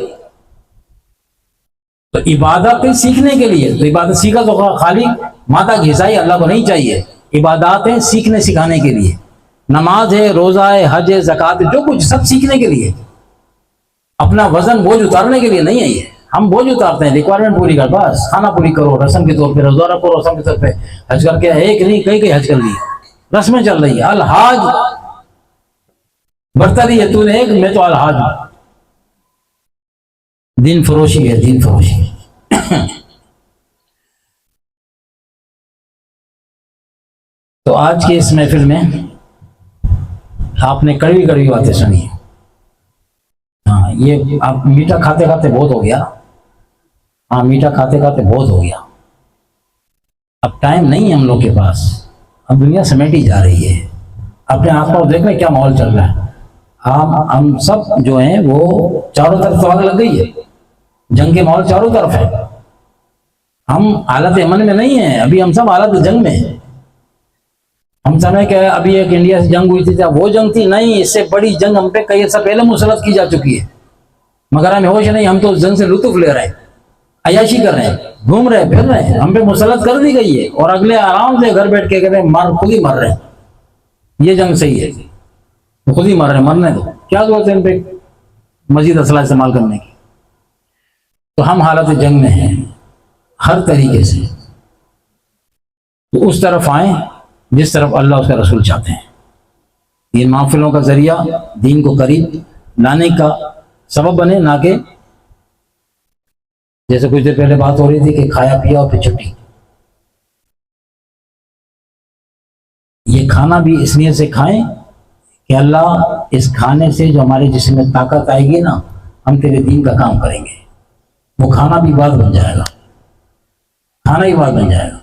S1: تو عبادت سیکھنے کے لیے، تو عبادت سیکھا تو خالی ماتا گھسائی اللہ کو نہیں چاہیے، عبادات ہیں سیکھنے سکھانے کے لیے، نماز ہے، روزہ ہے، حج ہے، زکوٰۃ ہے، جو کچھ سب سیکھنے کے لیے، اپنا وزن بوجھ اتارنے کے لیے نہیں ہے۔ یہ ہم بوجھ اتارتے ہیں، ریکوائرمنٹ پوری کر، بس کھانا پوری کرو رسم کے طور پہ، روزہ رکھو رسم کے طور پہ، حج کر کے ایک نہیں کئی حج کر لی، رسمیں چل رہی ہے۔ الحاج برتری ہے، تو نے ایک، میں تو الحاج ہوں۔ دین فروشی ہے، دین فروشی ہے۔ تو آج کی اس محفل میں آپ نے کڑوی کڑوی باتیں سنی۔ ہاں، یہ اب میٹھا کھاتے کھاتے بہت ہو گیا، ہاں میٹھا کھاتے کھاتے بہت ہو گیا، اب ٹائم نہیں ہے ہم لوگ کے پاس، اب دنیا سمیٹی جا رہی ہے۔ اپنے آس پاس دیکھ رہے کیا ماحول چل رہا ہے۔ ہم سب جو ہیں وہ چاروں طرف تو آگ لگ گئی ہے، جنگ کے ماحول چاروں طرف ہے، ہم حالت امن میں نہیں ہیں، ابھی ہم سب حالت جنگ میں ہیں۔ ہم سمجھے کہ ابھی ایک انڈیا سے جنگ ہوئی تھی، وہ جنگ تھی، نہیں، اس سے بڑی جنگ ہم پہ کئی عرصہ پہلے مسلط کی جا چکی ہے، مگر ہمیں ہوش نہیں، ہم تو اس جنگ سے لطف لے رہے ہیں، عیاشی کر رہے ہیں، گھوم رہے ہیں، پھر رہے ہیں، ہم پہ مسلط کر دی گئی ہے، اور اگلے آرام سے گھر بیٹھ کے کہتے ہیں خود ہی مر رہے ہیں، یہ جنگ صحیح ہے، خود ہی مر رہے ہیں، مرنے دو، کیا ضرورت ہے ان پہ مزید اسلحہ استعمال کرنے کی۔ تو ہم حالت جنگ میں ہیں ہر طریقے سے، تو اس طرف آئیں جس طرف اللہ اس کا رسول چاہتے ہیں۔ ان محفلوں کا ذریعہ دین کو قریب لانے کا سبب بنے، نہ کہ جیسے کچھ دیر پہلے بات ہو رہی تھی کہ کھایا پیا اور پھر چھٹی۔ یہ کھانا بھی اس نیت سے کھائیں کہ اللہ اس کھانے سے جو ہمارے جسم میں طاقت آئے گی نا، ہم تیرے دین کا کام کریں گے، وہ کھانا بھی بات بن جائے گا، کھانا ہی بات بن جائے گا۔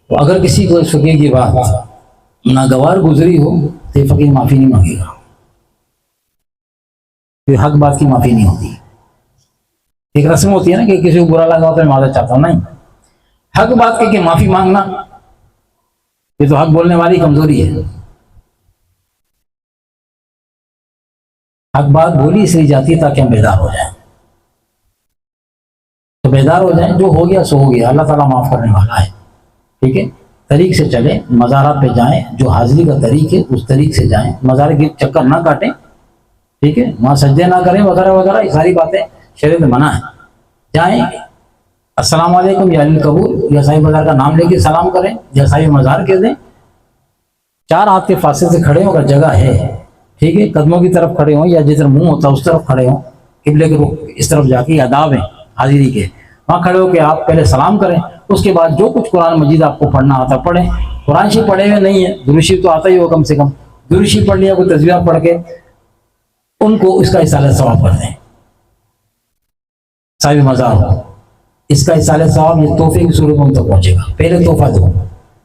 S1: تو اگر کسی کو اس فقیر کی بات ناگوار گزری ہو تو یہ فقیر معافی نہیں مانگے گا، یہ حق بات کی معافی نہیں ہوتی۔ ایک رسم ہوتی ہے نا کہ کسی کو برا لگا ہو تو میں معذرت چاہتا ہوں، نہیں، حق بات کہ معافی مانگنا یہ تو حق بولنے والی کمزوری ہے۔ حق بات بولی اس لیے جاتی ہے تاکہ ہم بیدار ہو جائیں، تو بیدار ہو جائیں، جو ہو گیا سو ہو گیا، اللہ تعالیٰ معاف کرنے والا ہے، ٹھیک ہے۔ طریق سے چلیں، مزارات پہ جائیں، جو حاضری کا طریق ہے اس طریق سے جائیں، مزار کے چکر نہ کاٹیں، ٹھیک ہے، وہاں سجدے نہ کریں وغیرہ وغیرہ، یہ ساری باتیں شریعت میں منع ہے۔ جائیں، السلام علیکم یا القبول، یا صاحب مزار کا نام لے کے سلام کریں، یا صاحب مزار کہہ دیں، 4 ہاتھ کے فاصلے سے کھڑے ہوں اگر جگہ ہے، ٹھیک ہے، قدموں کی طرف کھڑے ہوں یا جدھر منہ ہوتا ہے اس طرف کھڑے ہوں، قبلے کے رخ اس طرف جا کے آداب ہیں حاضری کے، وہاں کھڑے ہو کے آپ پہلے سلام کریں، اس کے بعد جو کچھ قرآن مجید آپ کو پڑھنا آتا پڑھیں۔ قرآن شریف پڑھے ہوئے نہیں ہے، درود شریف تو آتا ہی ہو کم سے کم، درود شریف پڑھ لیا، کوئی تسبیحات پڑھ کے ان کو اس کا اصالہ ثواب کر دیں۔ صاحب مزار ہو، اس کا اصالہ ثواب یہ تحفے کی صورت میں ان تک پہنچے گا۔ پہلے تحفہ دو،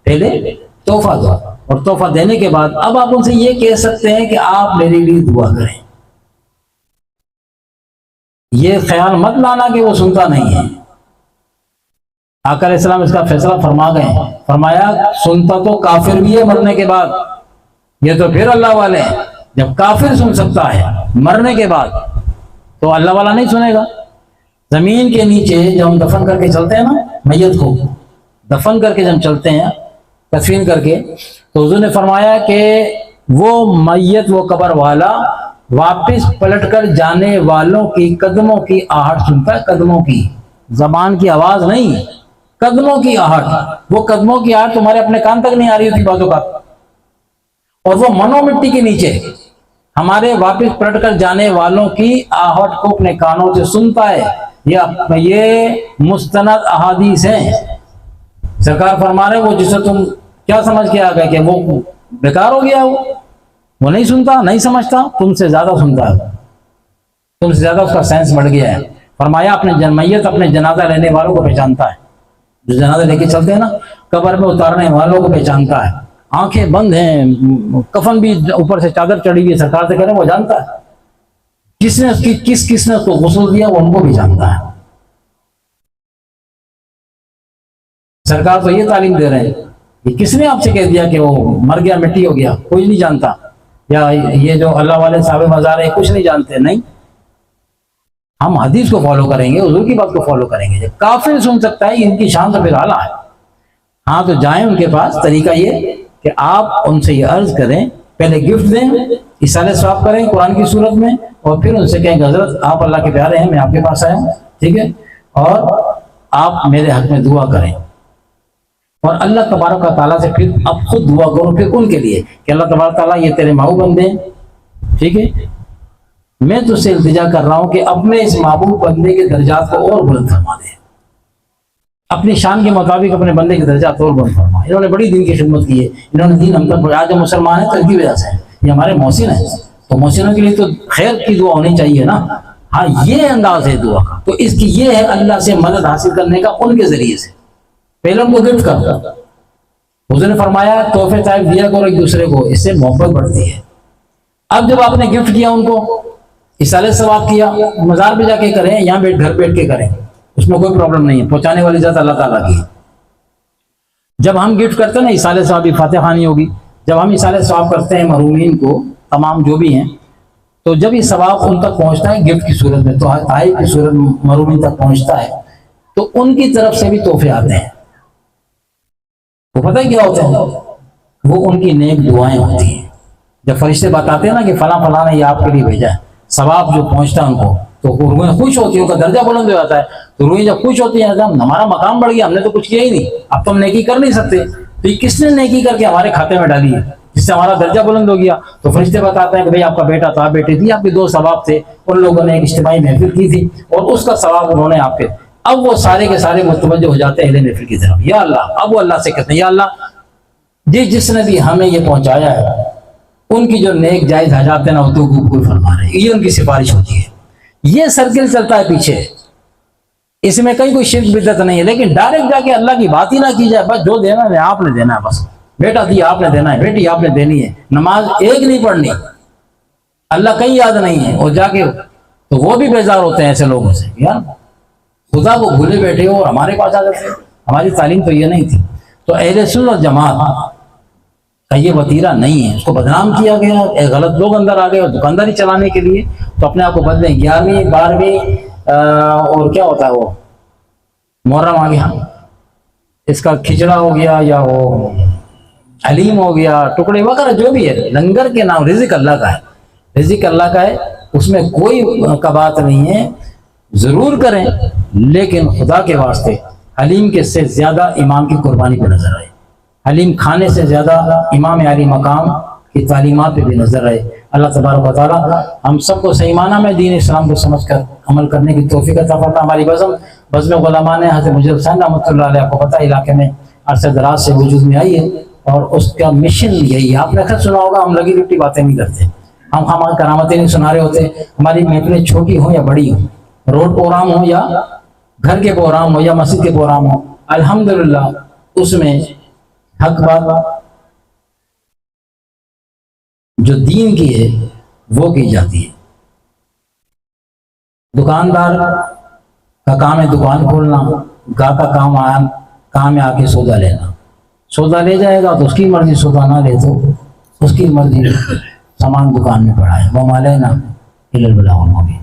S1: پہلے تحفہ دو، اور تحفہ دینے کے بعد اب آپ ان سے یہ کہہ سکتے ہیں کہ آپ میرے لیے دعا کریں۔ یہ خیال مت لانا کہ وہ سنتا نہیں ہے۔ آقا علیہ السلام اس کا فیصلہ فرما گئے، فرمایا سنتا تو کافر بھی ہے مرنے کے بعد، یہ تو پھر اللہ والے ہیں۔ جب کافر سن سکتا ہے مرنے کے بعد تو اللہ والا نہیں سنے گا۔ زمین کے نیچے جب ہم دفن کر کے چلتے ہیں نا، میت کو دفن کر کے جب چلتے ہیں تدفین کر کے، تو حضور نے فرمایا کہ وہ میت، وہ قبر والا واپس پلٹ کر جانے والوں کی قدموں کی آہٹ سنتا ہے، قدموں کی، زبان کی آواز نہیں، قدموں کی آہٹ۔ وہ قدموں کی آہٹ تمہارے اپنے کان تک نہیں آ رہی ہوتی بعضوں کا، اور وہ منو مٹی کے نیچے ہمارے واپس پلٹ کر جانے والوں کی آہٹ کو اپنے کانوں سے سنتا ہے۔ یہ مستند احادیث ہیں۔ سرکار فرما رہے وہ جسے تم کیا سمجھ کے آ گئے کہ وہ بیکار ہو گیا، وہ نہیں سنتا، نہیں سمجھتا، تم سے زیادہ سنتا ہے، تم سے زیادہ اس کا سینس بڑھ گیا ہے۔ فرمایا اپنے میت اپنے جنازہ لینے والوں کو پہچانتا ہے، جو جنازہ لے کے چلتے ہیں نا، قبر میں اتارنے والوں کو پہچانتا ہے۔ آنکھیں بند ہیں، کفن بھی اوپر سے چادر چڑھی ہوئی ہے، سرکار سے کہہ رہے ہیں وہ جانتا ہے کس نے کس نے اس کو غسل دیا، وہ ان کو بھی جانتا ہے۔ سرکار تو یہ تعلیم دے رہے ہیں کہ کس نے آپ سے کہہ دیا کہ وہ مر گیا، مٹی ہو گیا، کوئی نہیں جانتا، یا یہ جو اللہ والے صاحب مزار ہیں کچھ نہیں جانتے، نہیں، ہم حدیث کو فالو کریں گے، حضور کی بات کو فالو کریں گے۔ جب کافر سن سکتا ہے ان کی شان تو پھر اعلیٰ ہے۔ ہاں تو جائیں ان کے پاس، طریقہ یہ کہ آپ ان سے یہ عرض کریں، پہلے گفٹ دیں، اصالہ ثواب کریں قرآن کی صورت میں، اور پھر ان سے کہیں کہ حضرت آپ اللہ کے پیارے ہیں، میں آپ کے پاس آیا ہوں، ٹھیک ہے، اور آپ میرے حق میں دعا کریں، اور اللہ تبارک و تعالیٰ سے پھر اب خود دعا کرو پھر ان کے لیے کہ اللہ تبارک و تعالیٰ یہ تیرے محبوب بندے ہیں، ٹھیک ہے، میں تجھ سے التجا کر رہا ہوں کہ اپنے اس محبوب بندے کے درجات کو اور بلند فرما دے، اپنی شان کے مطابق اپنے بندے کے درجات اور بلند فرما۔ انہوں نے بڑی دین کی خدمت کی ہے، انہوں نے دین ہم تک، آج ہم مسلمان ہیں تو ان کی وجہ سے ہیں، یہ ہمارے محسن ہیں، تو محسنوں کے لیے تو خیر کی دعا ہونی چاہیے نا۔ ہاں یہ انداز ہے دعا کا، تو اس کی یہ ہے اللہ سے مدد حاصل کرنے کا ان کے ذریعے سے۔ پہلے ان کو گفٹ کرتا، حضور نے فرمایا تحفے طائف دیا کرو ایک دوسرے کو، اس سے محبت بڑھتی ہے۔ اب جب آپ نے گفٹ کیا ان کو، اصالہ ثواب کیا، مزار پہ جا کے کریں، یہاں گھر بیٹھ کے کریں، اس میں کوئی پرابلم نہیں ہے، پہنچانے والی ذات اللہ تعالیٰ کی ہے۔ جب ہم گفٹ کرتے ہیں نا اصالہ ثواب، فاتح خوانی ہوگی، جب ہم اصالہ ثواب کرتے ہیں مرحومین کو، تمام جو بھی ہیں، تو جب یہ ثواب ان تک پہنچتا ہے گفٹ کی صورت میں، تو تحائف کی صورت میں مرحومین تک پہنچتا ہے، تو ان کی طرف سے بھی تحفے آتے ہیں۔ وہ پتہ ہے کیا ہوتے ہیں؟ وہ ان کی نیک دعائیں ہوتی ہیں۔ جب فرشتے بتاتے ہیں نا کہ فلاں فلاں نے یہ آپ کے لیے بھیجا ہے، ثواب جو پہنچتا ہے ان کو، تو روحیں خوش ہوتی ہیں، ان کا درجہ بلند ہو جاتا ہے۔ تو روحیں جب خوش ہوتی ہیں، ہمارا مقام بڑھ گیا، ہم نے تو کچھ کیا ہی نہیں، اب تو ہم نیکی کر نہیں سکتے، تو یہ کس نے نیکی کر کے ہمارے کھاتے میں ڈالی ہے جس سے ہمارا درجہ بلند ہو گیا؟ تو فرشتے بتاتے ہیں کہ بھئی آپ کا بیٹا تھا، بیٹی تھی، آپ کے 2 ثواب تھے، ان لوگوں نے ایک اجتماعی محفل کی تھی اور اس کا ثواب انہوں نے آپ کے، اب وہ سارے کے سارے متوجہ ہو جاتے ہیں اہل محفل کی طرف، یا اللہ، اب وہ اللہ سے کہتے ہیں یا اللہ جس نے بھی ہمیں یہ پہنچایا ہے ان کی جو نیک جائز حاجات ہیں نا وہ تو قبول فرما رہے ہیں، یہ ان کی سفارش ہوتی ہے۔ یہ سرکل چلتا ہے پیچھے، اس میں کہیں کوئی شرک بدعت نہیں ہے، لیکن ڈائریکٹ جا کے اللہ کی بات ہی نہ کی جائے، بس جو دینا ہے آپ نے دینا ہے، بس بیٹا دیا آپ نے دینا ہے، بیٹی آپ نے دینی ہے، نماز ایک نہیں پڑھنی، اللہ کہیں یاد نہیں ہے، اور جا کے تو وہ بھی بیزار ہوتے ہیں ایسے لوگوں سے، یار خدا کو بھولے بیٹھے ہو اور ہمارے پاس آ جاتے ہیں، ہماری تعلیم تو یہ نہیں تھی۔ تو اہل سنت اور جماعت کا یہ وتیرہ نہیں ہے، اس کو بدنام کیا گیا، غلط لوگ اندر آ گئے اور دکانداری چلانے کے لیے، تو اپنے آپ کو بدلیں۔ 11ویں 12ویں اور کیا ہوتا ہے وہ محرم آ گیا، اس کا کھچڑا ہو گیا یا وہ حلیم ہو گیا، ٹکڑے وغیرہ جو بھی ہے، لنگر کے نام، رزق اللہ کا ہے، رزق اللہ کا ہے، اس میں کوئی کبات نہیں ہے، ضرور کریں، لیکن خدا کے واسطے حلیم کے سے زیادہ امام کی قربانی پہ نظر آئے، حلیم کھانے سے زیادہ امام علی مقام کی تعلیمات پہ بھی نظر آئے، اللہ تبارک و تعالیٰ ہم سب کو صحیح معنی میں دین اسلام کو سمجھ کر عمل کرنے کی توفیق عطا فرمائے. ہماری بزم غلامان حضرت مجید حسین رحمۃ اللہ علیہ کو پتہ علاقے میں عرصہ دراز سے وجود میں آئی ہے اور اس کا مشن یہی ہے. آپ نے خود سنا ہوگا ہم لگی لٹی باتیں نہیں کرتے, ہم ہماری کرامتیں نہیں سنا رہے ہوتے. ہماری محفلیں چھوٹی ہوں یا بڑی ہوں, روڈ پروگرام ہو یا گھر کے پروگرام ہو یا مسجد کے پروگرام ہو, الحمدللہ اس میں حق بات جو دین کی ہے وہ کی جاتی ہے. دکاندار کا کام ہے دکان کھولنا, گاہ کا کام ہے آ کے سودا لینا. سودا لے جائے گا تو اس کی مرضی, سودا نہ لے تو اس کی مرضی, سامان دکان میں پڑا ہے. وہ مالینا البلاغ المبین.